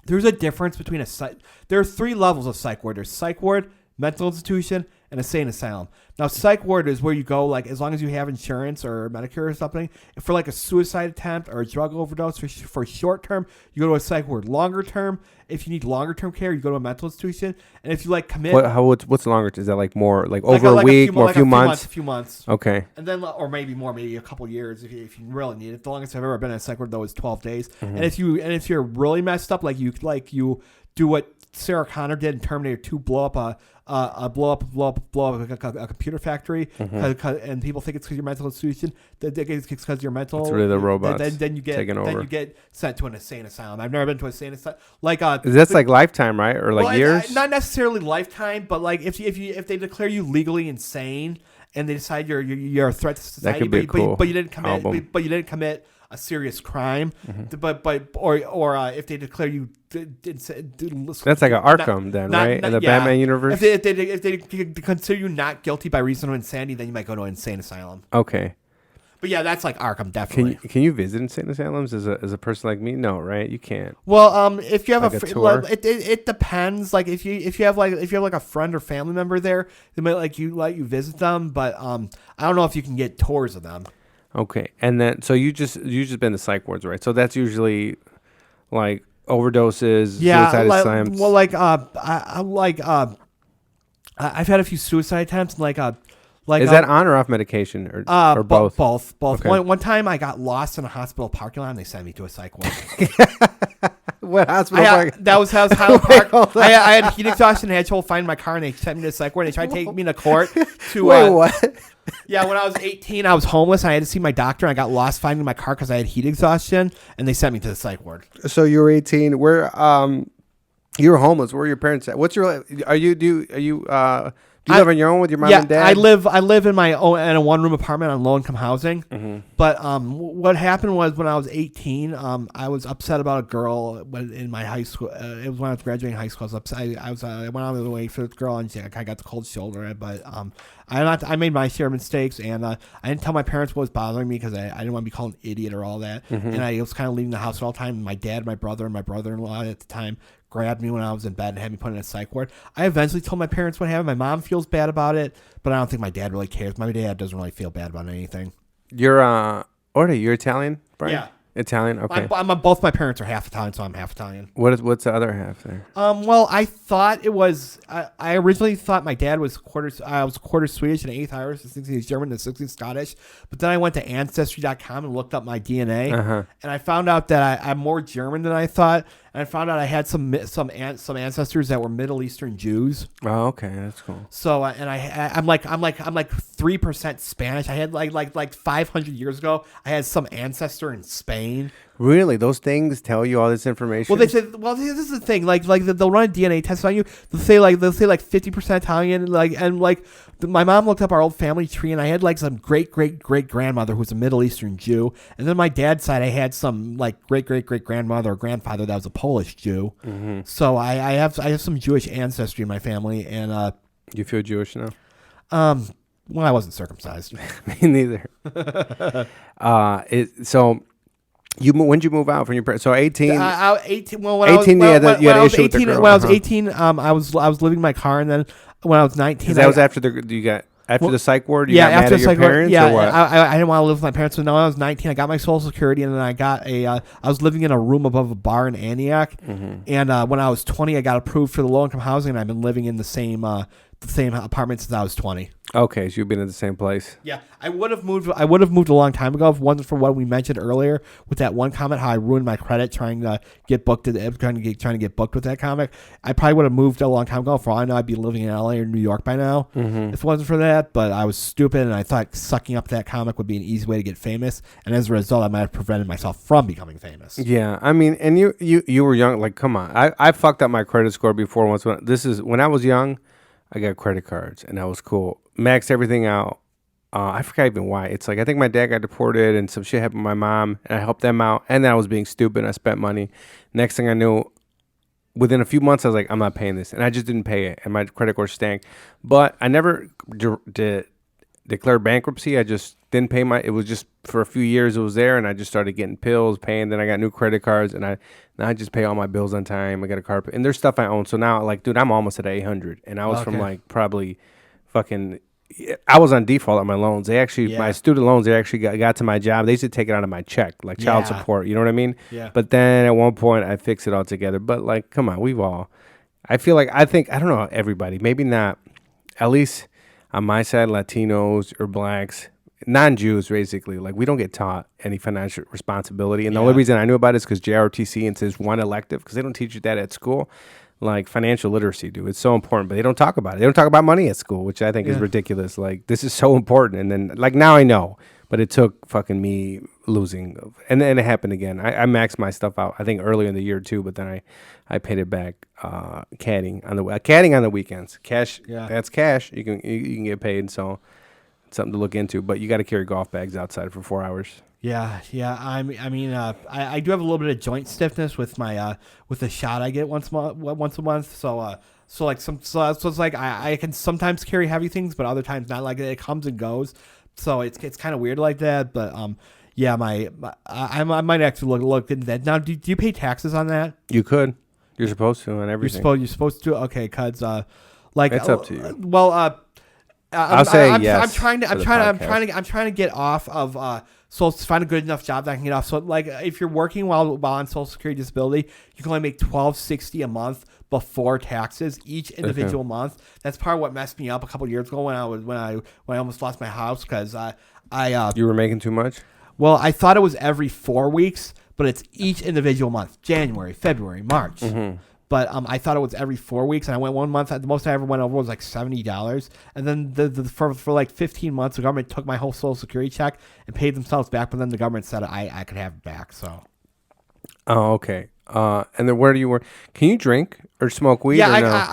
there's a difference between a psych. There are 3 levels of psych ward. There's psych ward, mental institution, and a sane asylum. Now, psych ward is where you go, as long as you have insurance or Medicare or something. For a suicide attempt or a drug overdose, for short term, you go to a psych ward. Longer term, if you need longer term care, you go to a mental institution. And if you commit, what's longer? Is that more over a week, a few months? A few months. Okay. And then, or maybe more, maybe a couple years if you really need it. The longest I've ever been in a psych ward though is 12 days. Mm-hmm. And if you're really messed up, you do what Sarah Connor did in Terminator 2, blow up a computer factory, and people think it's because you're mental institution. It's because you're mental. It's really the robots. Then you get taking over. Then you get sent to an insane asylum. I've never been to an insane asylum. That's lifetime, right? Or years? Not necessarily lifetime, but if they declare you legally insane and they decide you're a threat to society, that could be cool. But you didn't commit a serious crime, or if they declare you, that's like an Arkham, right? In the Batman universe. If they consider you not guilty by reason of insanity, then you might go to an insane asylum. Okay. But yeah, that's like Arkham, definitely. Can you visit insane asylums as a person like me? No, right? You can't. Well, if you have a tour? It depends. If you have a friend or family member there, they might let you visit them. But I don't know if you can get tours of them. Okay, and then so you just been to psych wards, right? So that's usually overdoses, suicide attempts. Well, I've had a few suicide attempts, is that on or off medication or both? Both. Okay. One time I got lost in a hospital parking lot and they sent me to a psych ward. What hospital? That was Highland Park. I had heat exhaustion and I had trouble finding my car and they sent me to a psych ward. They tried to take me to court to. Wait, what? Yeah, when I was 18, I was homeless. And I had to see my doctor. And I got lost finding my car because I had heat exhaustion, and they sent me to the psych ward. So you were 18. Where you were homeless? Where were your parents at? What's your? Do you live on your own with your mom and dad? I live in my own in a 1-room apartment on low income housing. Mm-hmm. But what happened was when I was 18, I was upset about a girl in my high school. It was when I was graduating high school. I was upset. I went out of the way for this girl, and I got the cold shoulder. But I made my share of mistakes, and I didn't tell my parents what was bothering me because I didn't want to be called an idiot or all that. Mm-hmm. And I was kind of leaving the house all the time. My dad, my brother, and my brother-in-law at the time grabbed me when I was in bed and had me put in a psych ward. I eventually told my parents what happened. My mom feels bad about it, but I don't think my dad really cares. My dad doesn't really feel bad about anything. You're you're Italian, Brian? Yeah. Italian, okay. Both my parents are half Italian, so I'm half Italian. What's the other half there? Well, I thought it was. I originally thought my dad was quarter. I was quarter Swedish and 1/8 Irish, and 16 German, and 16 Scottish. But then I went to Ancestry.com and looked up my DNA, and I found out that I'm more German than I thought. And I found out I had some ancestors that were Middle Eastern Jews. Oh, okay, that's cool. So I'm like 3% Spanish. I had like 500 years ago. I had some ancestor in Spain. Really? Those things tell you all this information? Well, they said. Well, this is the thing. Like they'll run a DNA test on you. They'll say like 50% Italian. My mom looked up our old family tree, and I had like some great grandmother who was a Middle Eastern Jew, and then my dad's side I had some like great grandmother or grandfather that was a Polish Jew. Mm-hmm. So I have some Jewish ancestry in my family, and You feel Jewish now? Well, I wasn't circumcised. Me neither. When'd you move out from your parents? So 18. 18. Well, when 18, I was, you had when I was issue with the 18, girl, when I was 18, I was living in my car, and then when I was 19, That was after the psych ward. You yeah, got after mad at your psych ward, parents, yeah, or what? I didn't want to live with my parents. So now when I was 19, I got my Social Security, and then I got I was living in a room above a bar in Antioch, and when I was 20, I got approved for the low income housing, and I've been living in the same apartment since I was 20. Okay, so you've been at the same place. Yeah, I would have moved a long time ago if it wasn't for what we mentioned earlier with that one comment, how I ruined my credit trying to get booked trying to get booked with that comic. I probably would have moved a long time ago. For all I know, I'd be living in LA or New York by now if it wasn't for that. But I was stupid, and I thought sucking up that comic would be an easy way to get famous. And as a result, I might have prevented myself from becoming famous. Yeah, I mean, and you were young. Like, come on, I fucked up my credit score before once. When I was young, I got credit cards, and that was cool. Maxed everything out. I forgot even why. It's like I think my dad got deported, and some shit happened with my mom, and I helped them out. And then I was being stupid, and I spent money. Next thing I knew, within a few months, I was like, I'm not paying this, and I just didn't pay it, and my credit score stank. But I never declared bankruptcy. I just didn't pay it was just for a few years it was there, and I just started getting pills, paying. Then I got new credit cards, and now I just pay all my bills on time. I got a car, and there's stuff I own. So now, like, dude, I'm almost at 800, and I was from like probably fucking. I was on default on my loans. They actually, my student loans, they actually got to my job. They used to take it out of my check, like child support. You know what I mean? Yeah. But then at one point, I fixed it all together. But like, come on, I don't know everybody, maybe not, at least on my side, Latinos or blacks, non-Jews, basically, like we don't get taught any financial responsibility. And the only reason I knew about it is because JROTC and says one elective, because they don't teach you that at school. Like financial literacy, dude. It's so important, but they don't talk about it. They don't talk about money at school, which I think is ridiculous. Like, this is so important. And then, like, now I know, but it took fucking me losing. And then it happened again. I maxed my stuff out, I think, earlier in the year, too, but then I paid it back caddying on the weekends. Cash, that's cash. You can get paid, so it's something to look into. But you got to carry golf bags outside for 4 hours. Yeah. I do have a little bit of joint stiffness with my with the shot I get once a month. So it's like I can sometimes carry heavy things, but other times not. Like it comes and goes. So it's kind of weird like that. But I might actually look into that. Now, do you pay taxes on that? You could. You're supposed to on everything. You're supposed to. Okay, cuz like it's up to you. Well, I'll say yes. I'm trying to get off of so find a good enough job that I can get off. So like if you're working while on Social Security disability, you can only make $1,260 a month before taxes each individual month. That's part of what messed me up a couple of years ago when I almost lost my house because you were making too much. Well, I thought it was every 4 weeks, but it's each individual month: January, February, March. Mm-hmm. But I thought it was every 4 weeks, and I went 1 month. The most I ever went over was like $70, and then for like 15 months, the government took my whole Social Security check and paid themselves back. But then the government said I could have it back. So. Oh, okay. And then where do you work? Can you drink or smoke weed? Yeah, or no?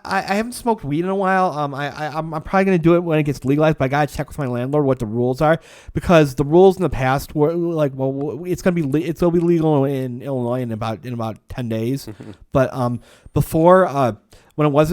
I haven't smoked weed in a while. I'm probably gonna do it when it gets legalized, but I gotta check with my landlord what the rules are because the rules in the past were like, well, it's gonna be legal in Illinois in about 10 days, but before when it was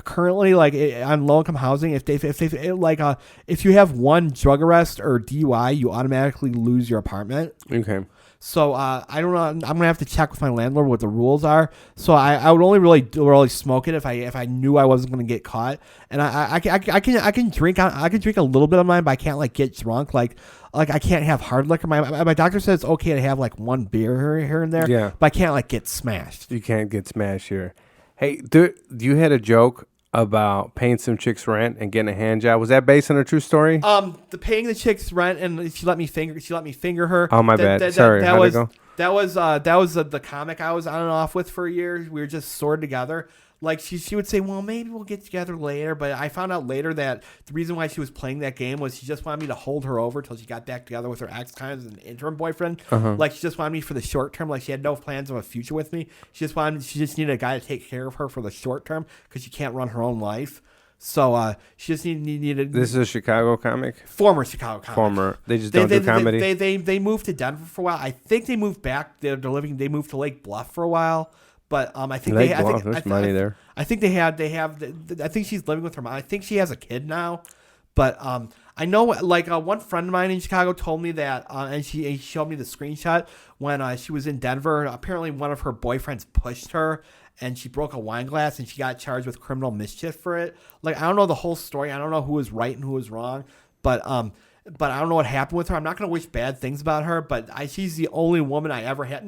currently like on low income housing, if you have one drug arrest or DUI, you automatically lose your apartment. Okay. So I don't know. I'm gonna have to check with my landlord what the rules are. So I would only really smoke it if I knew I wasn't gonna get caught. And I can drink a little bit of mine, but I can't like get drunk. Like I can't have hard liquor. My doctor says it's okay to have like one beer here and there. Yeah. But I can't like get smashed. You can't get smashed here. Hey, you had a joke about paying some chicks rent and getting a hand job. Was that based on a true story? The paying the chicks rent and she let me finger her. Oh my bad. Sorry. How'd it go? That was the comic I was on and off with for a year. We were just stored together. like she would say, well, maybe we'll get together later. But I found out later that the reason why she was playing that game was she just wanted me to hold her over till she got back together with her ex, kind of as an interim boyfriend. Like she just wanted me for the short term. Like she had no plans of a future with me. She just needed a guy to take care of her for the short term because she can't run her own life. So she just needed. This is a Chicago comic. Former Chicago comic. Former. They just don't do comedy. They moved to Denver for a while. I think they moved back. They're living. They moved to Lake Bluff for a while. But I think Lake Bluff, there's money there. I think they have. I think she's living with her mom. I think she has a kid now. But I know, like one friend of mine in Chicago told me that, and he showed me the screenshot when she was in Denver. Apparently, one of her boyfriends pushed her, and she broke a wine glass, and she got charged with criminal mischief for it. Like, I don't know the whole story. I don't know who was right and who was wrong. But I don't know what happened with her. I'm not going to wish bad things about her, but she's the only woman I ever had.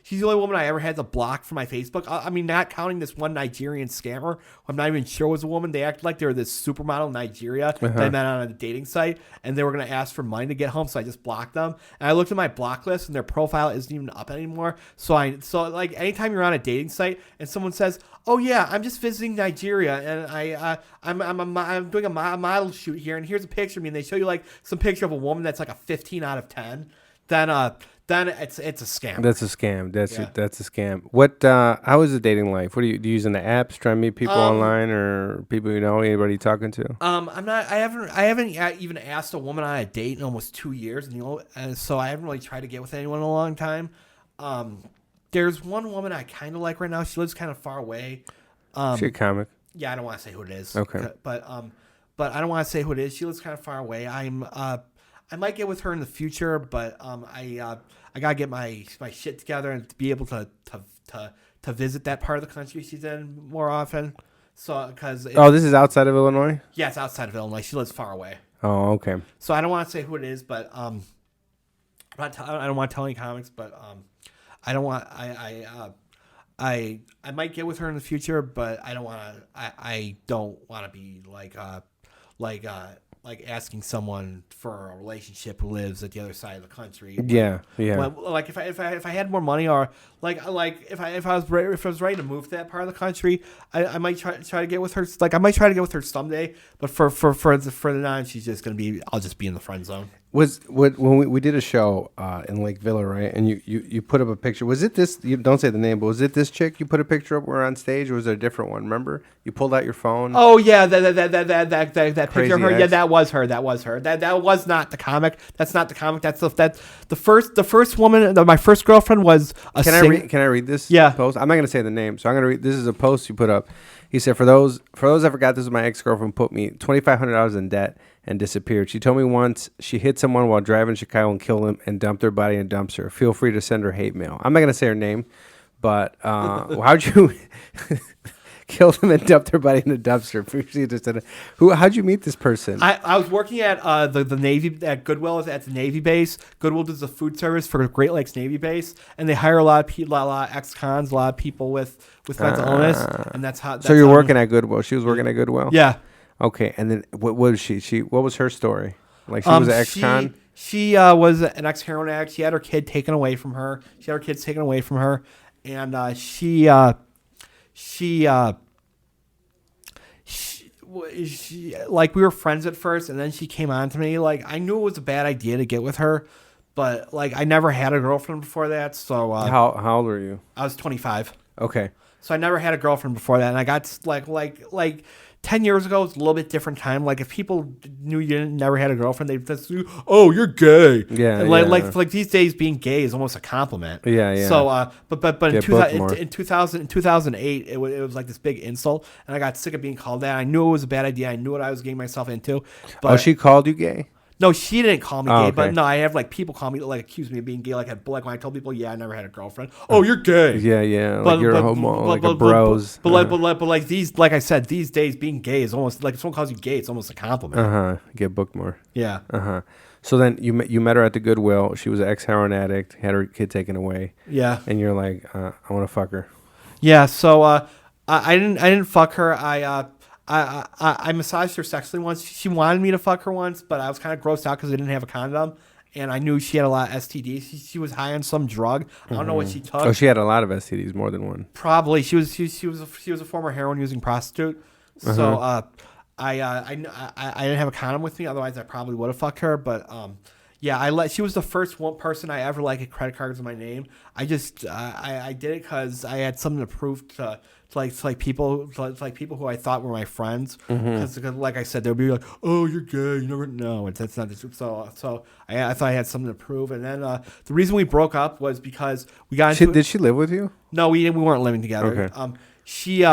She's the only woman I ever had to block from my Facebook. I mean, not counting this one Nigerian scammer who I'm not even sure was a woman. They acted like they were this supermodel in Nigeria that I met on a dating site, and they were going to ask for money to get home, so I just blocked them. And I looked at my block list, and their profile isn't even up anymore. So like anytime you're on a dating site and someone says, "Oh yeah, I'm just visiting Nigeria, and I'm doing a model shoot here, and here's a picture of me," and they show you like some picture of a woman that's like a 15 out of 10, then it's a scam. That's a scam. That's a scam. What? How is the dating life? What do you using the apps? Trying to meet people online or people you know? Anybody you talking to? I'm not. I haven't even asked a woman on a date in almost 2 years, and so I haven't really tried to get with anyone in a long time. There's one woman I kind of like right now. She lives kind of far away. She a comic? Yeah, I don't want to say who it is. Okay. But I don't want to say who it is. She lives kind of far away. I might get with her in the future, but I gotta get my shit together and to be able to visit that part of the country she's in more often. So because this is outside of Illinois. Yeah, it's outside of Illinois. She lives far away. Oh, okay. So I don't want to say who it is, but I don't want to tell any comics, but I don't want I might get with her in the future, but I don't want to. I don't want to be like asking someone for a relationship who lives at the other side of the country. Yeah. Like if I had more money, or like if I was ready to move to that part of the country, I might try to get with her. Like I might try to get with her someday, but for the now, she's just gonna be. I'll just be in the friend zone. When we did a show in Lake Villa, right? And you put up a picture. Was it this? You don't say the name, but was it this chick you put a picture up? We're on stage, or was it a different one? Remember? You pulled out your phone. Oh yeah, that picture of her. Ex. Yeah, that was her. That was not the comic. That's not the comic. That's the first woman. My first girlfriend was a. Can I read this? Yeah. Post. I'm not gonna say the name, so I'm gonna read. This is a post you put up. He said, "For those I forgot, this is my ex-girlfriend put me $2,500 in debt and disappeared. She told me once she hit someone while driving Chicago and killed him and dumped their body in a dumpster. Feel free to send her hate mail." I'm not gonna say her name, but how'd you kill them and dumped their body in a dumpster? How'd you meet this person? I was working at the Navy at Goodwill at the Navy base. Goodwill does the food service for Great Lakes Navy base, and they hire a lot of ex-cons, a lot of people with mental illness, and that's how. So you're working at Goodwill. She was working at Goodwill. Yeah. Okay, and then what was she? What was her story? Like she was an ex-con. She was an ex-heroin addict. She had her kid taken away from her. And she like we were friends at first, and then she came on to me. Like I knew it was a bad idea to get with her, but like I never had a girlfriend before that. So how old were you? I was 25. Okay. So I never had a girlfriend before that, and I got like 10 years ago, it's a little bit different time. Like if people knew you never had a girlfriend, they'd just, "Oh, you're gay." Yeah, and like these days, being gay is almost a compliment. Yeah. So but in 2008, it was like this big insult, and I got sick of being called that. I knew it was a bad idea. I knew what I was getting myself into. But she called you gay? No, she didn't call me gay, okay. but no, I have like people call me like accuse me of being gay. Like when I told people, "Yeah, I never had a girlfriend." "Oh, you're gay." Yeah, like you're a homo, like a bros. But like these, like I said, these days being gay is almost like if someone calls you gay, it's almost a compliment. Get booked more. Yeah. So then you met her at the Goodwill. She was an ex-heroin addict, had her kid taken away. Yeah. And you're like, I want to fuck her. Yeah. So I didn't fuck her. I massaged her sexually once. She wanted me to fuck her once, but I was kind of grossed out because I didn't have a condom. and I knew she had a lot of STDs. She was high on some drug. I don't know what she took. Oh, she had a lot of STDs, more than one. Probably she was a former heroin using prostitute. So I didn't have a condom with me. Otherwise, I probably would have fucked her. But yeah, she was the first one person I ever like get credit cards in my name. I just I did it because I had something to prove to people who I thought were my friends. Because like I said, they'll be like, "Oh, you're gay. You never know." And that's not the truth. So I thought I had something to prove. And then the reason we broke up was because we got into. Did she live with you? No, we weren't living together. Okay. She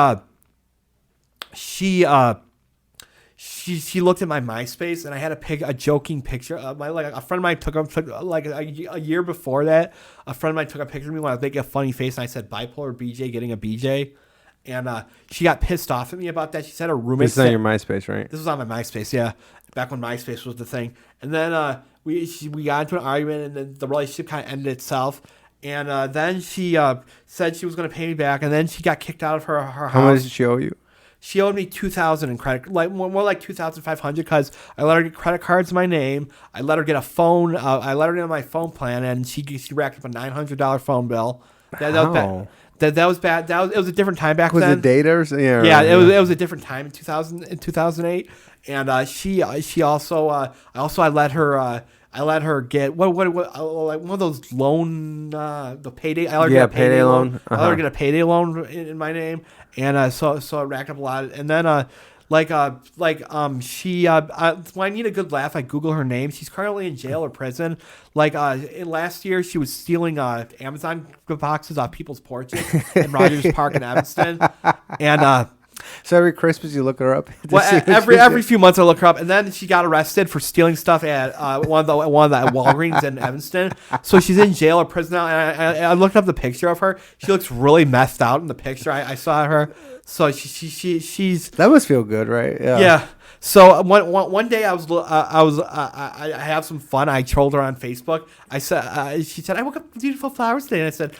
looked at my MySpace, and I had a joking picture of my, like, a friend of mine took like a year before that. A friend of mine took a picture of me when I was making a funny face, and I said Bipolar BJ getting a BJ, and she got pissed off at me about that. She said her roommate. This is on your MySpace, right? This was on my MySpace, yeah, back when MySpace was the thing. And then we got into an argument, and then the relationship kind of ended itself. And then she said she was going to pay me back, and then she got kicked out of her house. How much did she owe you? She owed me $2,000 in credit, like more like $2,500, because I let her get credit cards in my name. I let her get a phone. I let her get on my phone plan, and she racked up a $900 phone bill. That was bad. That was bad. It was a different time back then. Was it data? Yeah, it was a different time in 2008. And she also I let her get what like one of those loan the payday. I let her get a payday loan. I let her get a payday loan in my name, and so it racked up a lot. And then she when I need a good laugh, I Google her name. She's currently in jail or prison. Last year she was stealing Amazon boxes off people's porches in Rogers Park in Evanston, and. So every Christmas you look her up. Well, every few months I look her up, and then she got arrested for stealing stuff at one of the Walgreens in Evanston. So she's in jail or prison now. And I looked up the picture of her. She looks really messed out in the picture I saw her. So she's that must feel good, right? Yeah. Yeah. So one day I have some fun. I trolled her on Facebook. I said she said I woke up with beautiful flowers today, and I said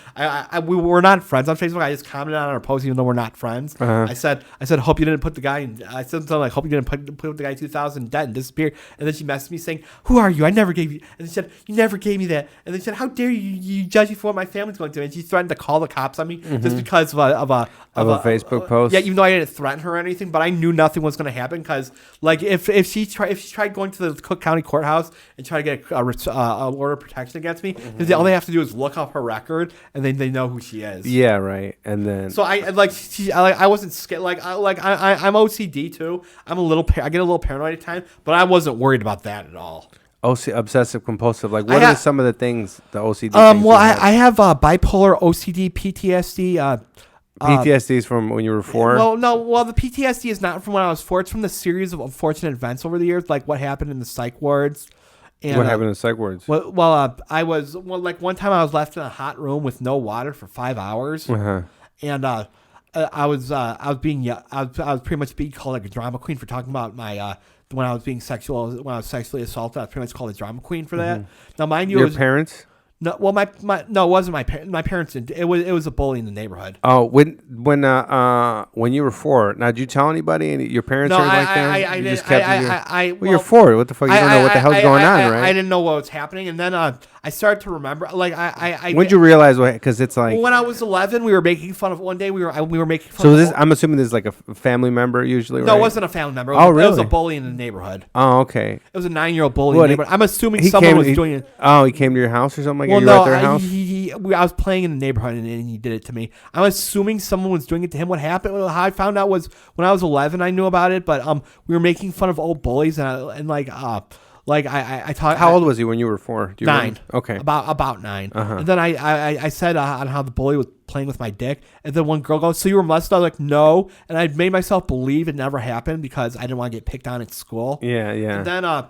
we were not friends on Facebook. I just commented on her post even though we're not friends. I said hope you didn't put the guy in. I said something like hope you didn't put the guy 2,000 in debt and disappear. And then she messaged me saying, "Who are you? I never gave you." And she said, "You never gave me that." And then she said, "How dare you judge me for what my family's going through?" And she threatened to call the cops on me just because of a Facebook post. Yeah, even though I didn't threaten her or anything, but I knew nothing was going to happen because. Like if she tried going to the Cook County courthouse and try to get a order of protection against me, all they have to do is look up her record and then they know who she is. Yeah, right. And then so I wasn't scared. I'm OCD too. I get a little paranoid at times, but I wasn't worried about that at all. Obsessive compulsive. Like what are some of the things the OCD? Well, I have bipolar, OCD, PTSD. PTSD is from when you were 4? Well, the PTSD is not from when I was 4. It's from the series of unfortunate events over the years, like what happened in the psych wards. And, what happened in the psych wards? I was one time I was left in a hot room with no water for 5 hours, and I was pretty much being called like a drama queen for talking about my when I was sexually assaulted. I was pretty much called a drama queen for that. Now, mind you, your parents. No, well, it wasn't my parents. My parents didn't. It was a bully in the neighborhood. Oh, when you were 4, now did you tell anybody? And your parents heard like that? I didn't. Well, you're 4. What the fuck? You don't know what the hell's going on, right? I didn't know what was happening, and then I started to remember. Like When'd you realize what? Because it's like when I was 11, we were making fun of. One day we were making fun. So this, I'm assuming this is like a family member usually, right? No, it wasn't a family member. Really? It was a bully in the neighborhood. Oh, okay. It was a 9-year-old bully in the neighborhood. I'm assuming someone was doing it. Oh, he came to your house or something like that? Well, you no, were at their house? I was playing in the neighborhood and he did it to me. I'm assuming someone was doing it to him. What happened? How I found out was when I was 11, I knew about it, but we were making fun of old bullies and I talked. How old was he when you were 4? Do you 9. remember? Okay. About 9. And then I said on how the bully was playing with my dick, and then one girl goes, "So you were molested?" I was like, "No," and I made myself believe it never happened because I didn't want to get picked on at school. Yeah.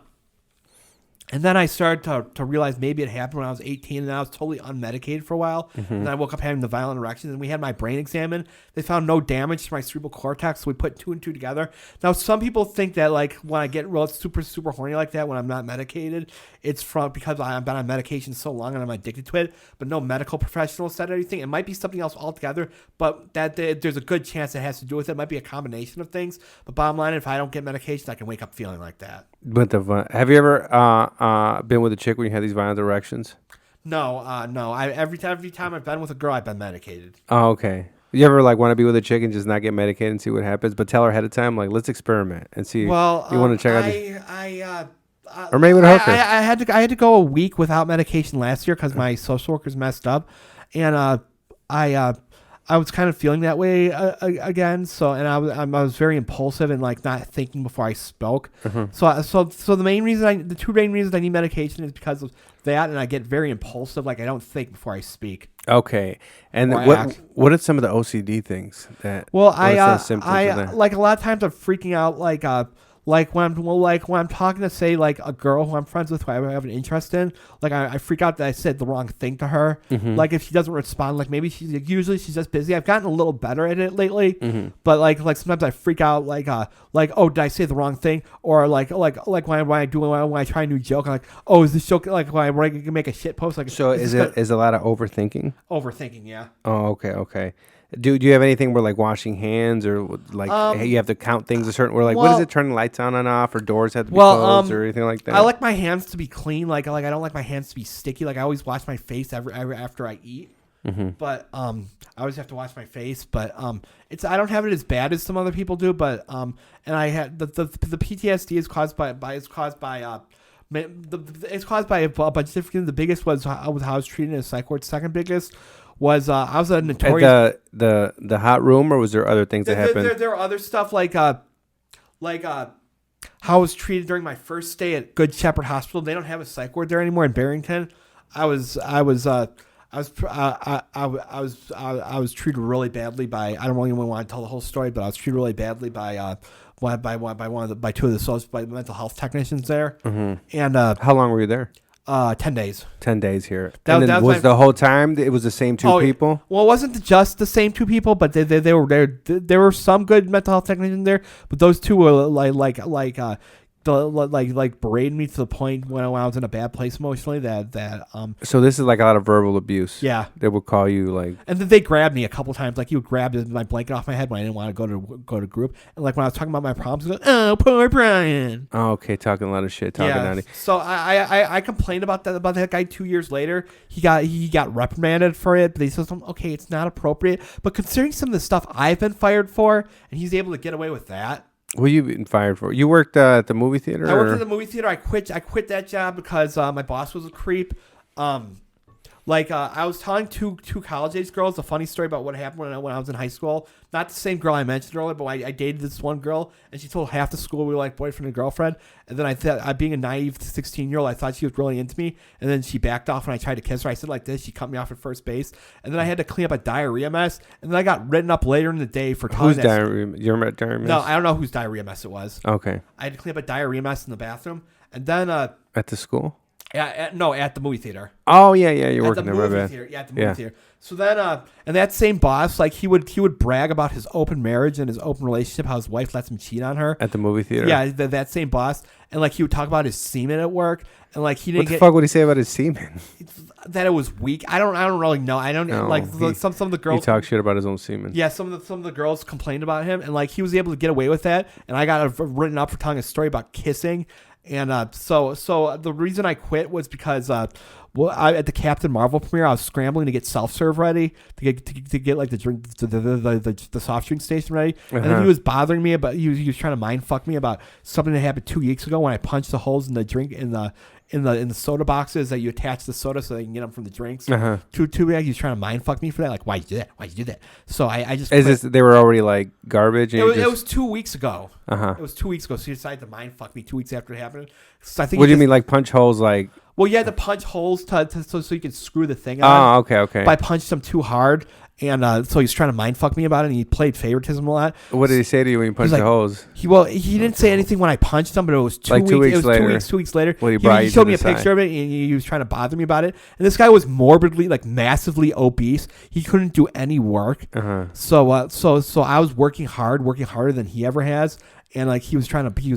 And then I started to realize maybe it happened when I was 18, and I was totally unmedicated for a while. And then I woke up having the violent erections, and we had my brain examined. They found no damage to my cerebral cortex, so we put 2 and 2 together. Now, some people think that like when I get real super, super horny like that when I'm not medicated, it's because I've been on medication so long and I'm addicted to it. But no medical professional said anything. It might be something else altogether, but there's a good chance it has to do with it. It might be a combination of things. But bottom line, if I don't get medication, I can wake up feeling like that. With the have you ever been with a chick when you had these violent erections? No. Every time I've been with a girl, I've been medicated. Oh, okay. You ever like want to be with a chick and just not get medicated and see what happens, but tell her ahead of time, like let's experiment and see. Well, you want to check out, or maybe I, with a hooker. I had to go a week without medication last year because my social workers messed up, and I was kind of feeling that way again. So, and I was very impulsive and like not thinking before I spoke. So the two main reasons I need medication is because of that, and I get very impulsive. Like I don't think before I speak. Okay, and Or what act. what are some of the OCD things that? Well, what are some symptoms of that? like a lot of times I'm freaking out like when I'm talking to say like a girl who I'm friends with who I have an interest in, like I freak out that I said the wrong thing to her. Like if she doesn't respond, like maybe usually she's just busy. I've gotten a little better at it lately, but like sometimes I freak out like oh, did I say the wrong thing? Or like when I try a new joke, I'm like, oh, is this joke like when I make a shit post? Like So is a lot of overthinking? overthinking? Yeah. Oh, okay. Do you have anything where like washing hands or like hey, you have to count things a certain where like what is it, turning lights on and off, or doors have to be closed or anything like that? I like my hands to be clean. Like I don't like my hands to be sticky. Like I always wash my face every after I eat. But I always have to wash my face. But I don't have it as bad as some other people do. But and I had the PTSD is caused by it's caused by a bunch of different things. The biggest was how I was treated in a psych ward. Second biggest was I was a notorious at the hot room, or was there other things that happened? There were other stuff like how I was treated during my first stay at Good Shepherd Hospital. They don't have a psych ward there anymore in Barrington. I was treated really badly by. I don't really want to tell the whole story, but I was treated really badly by two of the mental health technicians there. And How long were you there? 10 days. 10 days here. That And then was was the whole time it was the same two people? Well, it wasn't just the same two people, but they were there. There were some good mental health technicians there, but those two were like berated me to the point when I was in a bad place emotionally that So this is like a lot of verbal abuse. yeah. They would call you like. And then they grabbed me a couple times. Like, he would grab my blanket off my head when I didn't want to go to group. And like when I was talking about my problems, he goes, "Oh, poor Brian." Oh, okay, talking a lot of shit, talking naughty. So I complained about that guy 2 years later. He got reprimanded for it, but he says, okay, it's not appropriate. But considering some of the stuff I've been fired for, and he's able to get away with that. What have you been fired for? You worked at the movie theater? I worked at the movie theater. I quit that job because my boss was a creep. I was telling two college age girls a funny story about what happened when I was in high school. Not the same girl I mentioned earlier, but I dated this one girl, and she told half the school we were like boyfriend and girlfriend. And then I thought, being a naive 16-year-old, I thought she was really into me. And then she backed off when I tried to kiss her. I said like this. She cut me off at first base. And then I had to clean up a diarrhea mess. And then I got written up later in the day for telling Who's diarrhea? You remember diarrhea mess? No, I don't know whose diarrhea mess it was. Okay. I had to clean up a diarrhea mess in the bathroom. And then At the school? at the movie theater. Oh yeah, you're At working the there. My movie bad. theater. Yeah, at the movie theater. So then, and that same boss, like he would brag about his open marriage and his open relationship, how his wife lets him cheat on her. At the movie theater? Yeah, that same boss, and like he would talk about his semen at work, and like he didn't What the fuck would he say about his semen? that it was weak. I don't really know. I don't some of the girls. He talks shit about his own semen. Yeah, some of the girls complained about him, and like he was able to get away with that, and I got written up for telling a story about kissing. And so the reason I quit was because at the Captain Marvel premiere, I was scrambling to get self-serve ready to get like the drink the soft drink station ready, and then he was bothering me about he was trying to mind fuck me about something that happened 2 weeks ago when I punched the holes in the drink in the soda boxes that you attach the soda so they can get them from the drinks. Two bags. He was trying to mind fuck me for that. Like, why'd you do that? Why'd you do that? So I just They were already like garbage. And it was 2 weeks ago. It was 2 weeks ago. So he decided to mind fuck me 2 weeks after it happened. So I think. What do you mean, like punch holes? Like. Well, you had to punch holes so you can screw the thing on. Oh, okay. But I punched him too hard, and so he's trying to mind fuck me about it, and he played favoritism a lot. What did he say to you when you punched the holes? He didn't say anything when I punched him, but it was 2 weeks. 2 weeks it was later. 2 weeks later. Well, he showed me a picture of it, and he was trying to bother me about it. And this guy was morbidly, like massively obese. He couldn't do any work. So I was working harder than he ever has. And like he was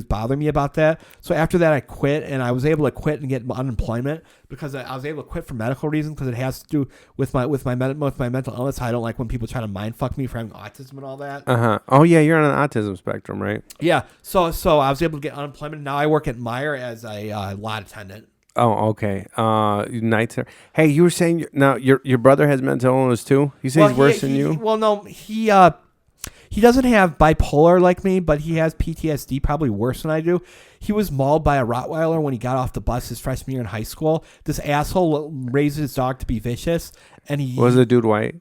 bothering me about that. So after that, I quit, and I was able to quit and get unemployment because I was able to quit for medical reasons because it has to do with my mental illness. I don't like when people try to mind fuck me for having autism and all that. Oh yeah, you're on an autism spectrum, right? Yeah. So I was able to get unemployment. Now I work at Meijer as a lot attendant. Oh, okay. Nights. Hey, you were saying now your brother has mental illness too. You say he's worse than you. Well, no, he doesn't have bipolar like me, but he has PTSD, probably worse than I do. He was mauled by a Rottweiler when he got off the bus his freshman year in high school. This asshole raised his dog to be vicious, and he Was the dude white?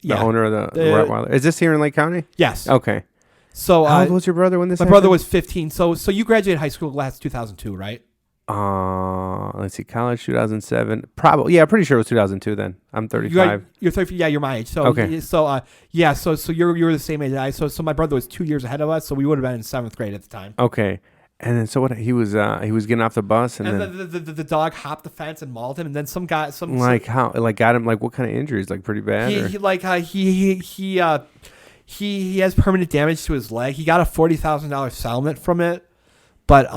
The Yeah. owner of the Rottweiler. Is this here in Lake County? Yes. Okay. So How old was your brother when this my happened? brother was 15. So you graduated high school last 2002, right? Let's see, college 2007. Probably, yeah, pretty sure it was 2002. Then I'm 35. You're 30. Yeah, you're my age. So Okay. So you're the same age as I. So my brother was 2 years ahead of us. So we would have been in 7th grade at the time. Okay, and then so what? He was getting off the bus, and then the dog hopped the fence and mauled him, and then some guy got him like what kind of injuries? Like pretty bad? He has permanent damage to his leg. He got a $40,000 settlement from it, but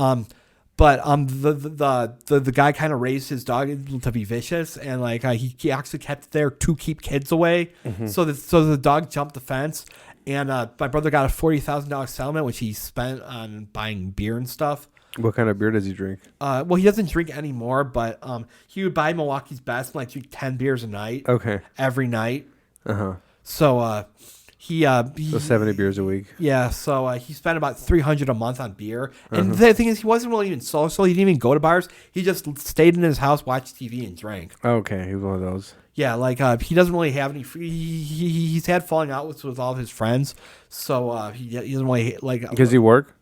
the guy kind of raised his dog to be vicious, and like he actually kept it there to keep kids away. Mm-hmm. So the dog jumped the fence, and my brother got a $40,000 settlement, which he spent on buying beer and stuff. What kind of beer does he drink? Well, he doesn't drink anymore, but he would buy Milwaukee's Best and like drink 10 beers a night. Okay. Every night. So So 70 beers a week. Yeah, so he spent about $300 a month on beer. And the thing is, he wasn't really even social. He didn't even go to bars. He just stayed in his house, watched TV, and drank. Okay, he was one of those. Yeah, like he doesn't really have any. He's had falling out with all of his friends, so he doesn't really like. Does he work?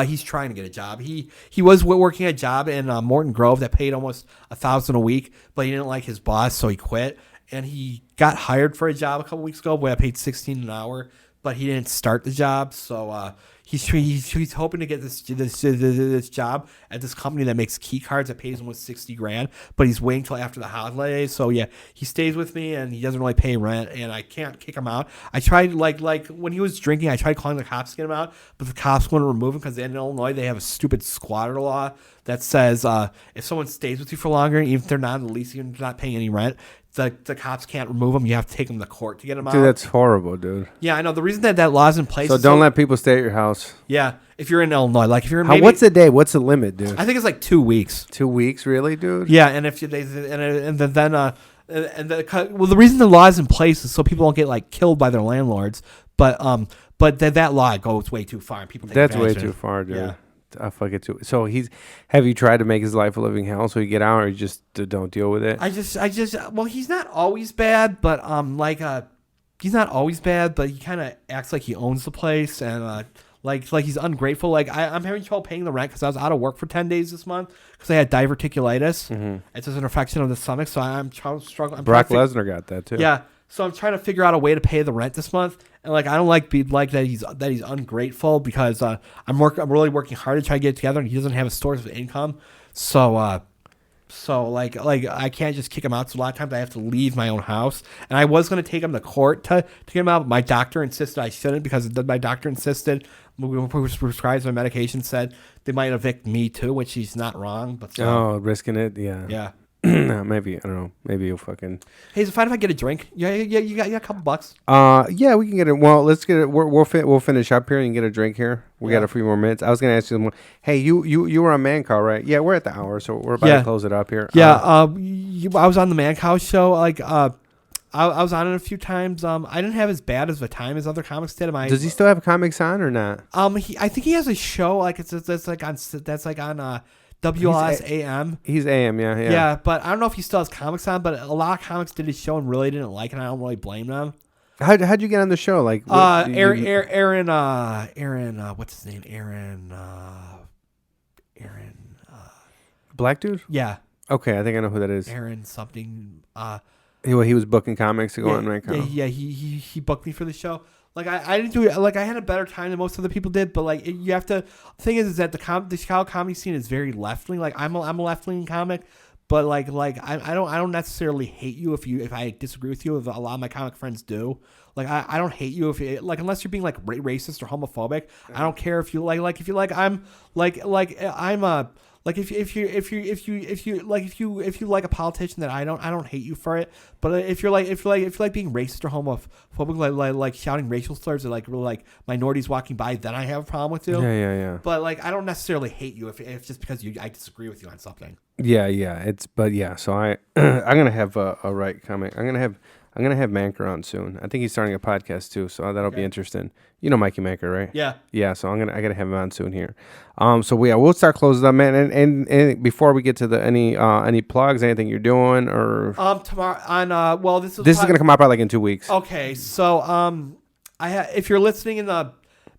He's trying to get a job. He was working a job in Morton Grove that paid almost $1,000 a week, but he didn't like his boss, so he quit. And he got hired for a job a couple weeks ago where I paid $16 an hour, but he didn't start the job. So he's hoping to get this job at this company that makes key cards that pays almost $60,000, but he's waiting till after the holidays. So yeah, he stays with me and he doesn't really pay rent, and I can't kick him out. I tried like when he was drinking, I tried calling the cops to get him out, but the cops wouldn't remove him because in Illinois they have a stupid squatter law that says if someone stays with you for longer, even if they're not in the lease, you're not paying any rent, the cops can't remove them. You have to take them to court to get them out. Dude, that's horrible, dude. Yeah, I know. The reason that law's in place. So don't let people stay at your house. Yeah, if you're in Illinois, like if you're in what's the day? What's the limit, dude? I think it's like 2 weeks. 2 weeks, really, dude? Yeah, and if the reason the law is in place is so people don't get like killed by their landlords. But that law goes way too far. And people take That's way advantage of too it. far, dude. Yeah. I fuck it too. So have you tried to make his life a living hell so you get out, or you just don't deal with it? Well, he's not always bad, but he's not always bad, but he kind of acts like he owns the place, and like he's ungrateful. Like I'm having trouble paying the rent because I was out of work for 10 days this month because I had diverticulitis. Mm-hmm. It's just an infection of the stomach, so I'm struggling. Brock Lesnar got that too. Yeah. So I'm trying to figure out a way to pay the rent this month, and like I don't like be like that he's ungrateful because I'm really working hard to try to get it together, and he doesn't have a source of income. So like I can't just kick him out. So a lot of times I have to leave my own house, and I was gonna take him to court to get him out. But my doctor insisted I shouldn't because my doctor insisted who prescribes my medication said they might evict me too, which he's not wrong. But risking it, yeah. Yeah. Maybe I don't know. Maybe you'll fucking. Hey, is it fine if I get a drink? Yeah. You got a couple bucks. Yeah, we can get it. Well, let's get it. We'll finish up here and get a drink here. We got a few more minutes. I was gonna ask you more. Hey, you were on Man Call, right? Yeah, we're at the hour, so we're about to close it up here. Yeah. I was on the Man Cow show. Like, I was on it a few times. I didn't have as bad as the time as other comics did. Does he still have comics on or not? I think he has a show. Like that's like on WLS AM. He's AM, yeah. Yeah, but I don't know if he still has comics on, but a lot of comics did his show and really didn't like it, and I don't really blame them. How'd you get on the show? Like Aaron, what's his name? Aaron Black dude? Yeah. Okay, I think I know who that is. Aaron something. He was booking comics to go on Man Call. Yeah, he booked me for the show. Like I didn't do it. Like I had a better time than most other people did, but like you have to. The thing is that the Chicago comedy scene is very left leaning. Like I'm a left leaning comic, But I don't necessarily hate you if I disagree with you. If a lot of my comic friends do, I don't hate you if you, unless you're being racist or homophobic. I don't care if you if you I'm I'm a if you like a politician that I don't hate you for it. But if you like being racist or homophobic, like shouting racial slurs at minorities walking by, then I have a problem with you. Yeah. But I don't necessarily hate you if just because I disagree with you on something. Yeah. So I'm gonna have a right comment. I'm gonna have Manker on soon. I think he's starting a podcast too, so that'll be interesting. You know Mikey Manker, right? Yeah. Yeah. So I gotta have him on soon here. We'll start closing up, man. And before we get to the any plugs, anything you're doing or tomorrow on this is gonna come out probably in 2 weeks. Okay, so if you're listening in the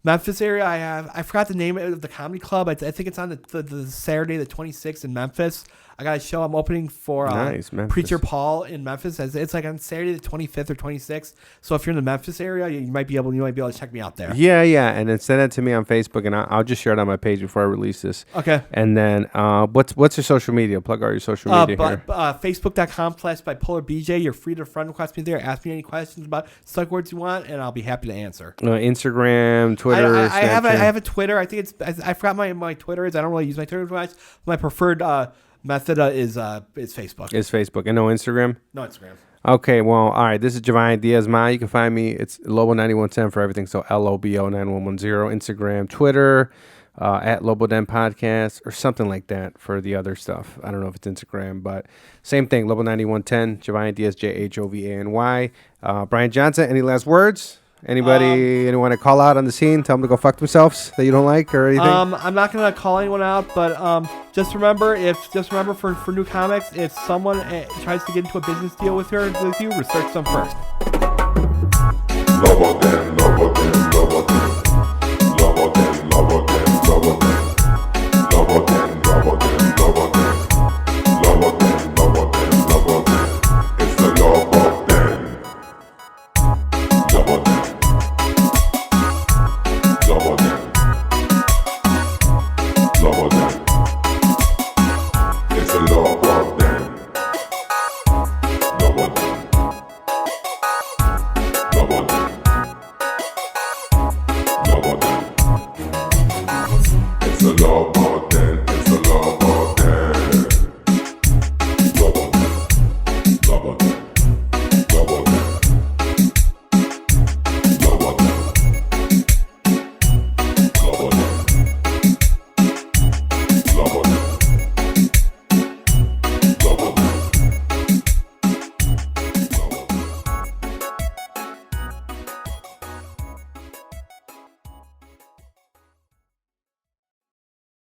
Memphis area, I forgot the name of the comedy club. I think it's on the Saturday the 26th in Memphis. I got a show I'm opening for Preacher Paul in Memphis. It's on Saturday the 25th or 26th. So if you're in the Memphis area, you might be able to check me out there. Yeah, and then send it to me on Facebook, and I'll just share it on my page before I release this. Okay. And then what's your social media? Plug all your social media here. Facebook.com/BipolarBJ. You're free to friend request me there. Ask me any questions about psych words you want, and I'll be happy to answer. Instagram, Twitter. I have a Twitter. I think I forgot my Twitter is. I don't really use my Twitter much. My preferred method is Facebook. Is Facebook and no Instagram? No Instagram. Okay, well, all right. This is Giovanni Diaz-Ma. You can find me. It's Lobo9110 for everything. So LOBO9110. Instagram, Twitter, at LoboDen Podcast or something like that for the other stuff. I don't know if it's Instagram, but same thing. Lobo9110. Giovanni Diaz, JHOVANY. Brian Johnson. Any last words? Anyone to call out on the scene? Tell them to go fuck themselves that you don't like or anything? I'm not gonna call anyone out, but just remember for new comics, if someone tries to get into a business deal with you, research them first. It's a Lobo.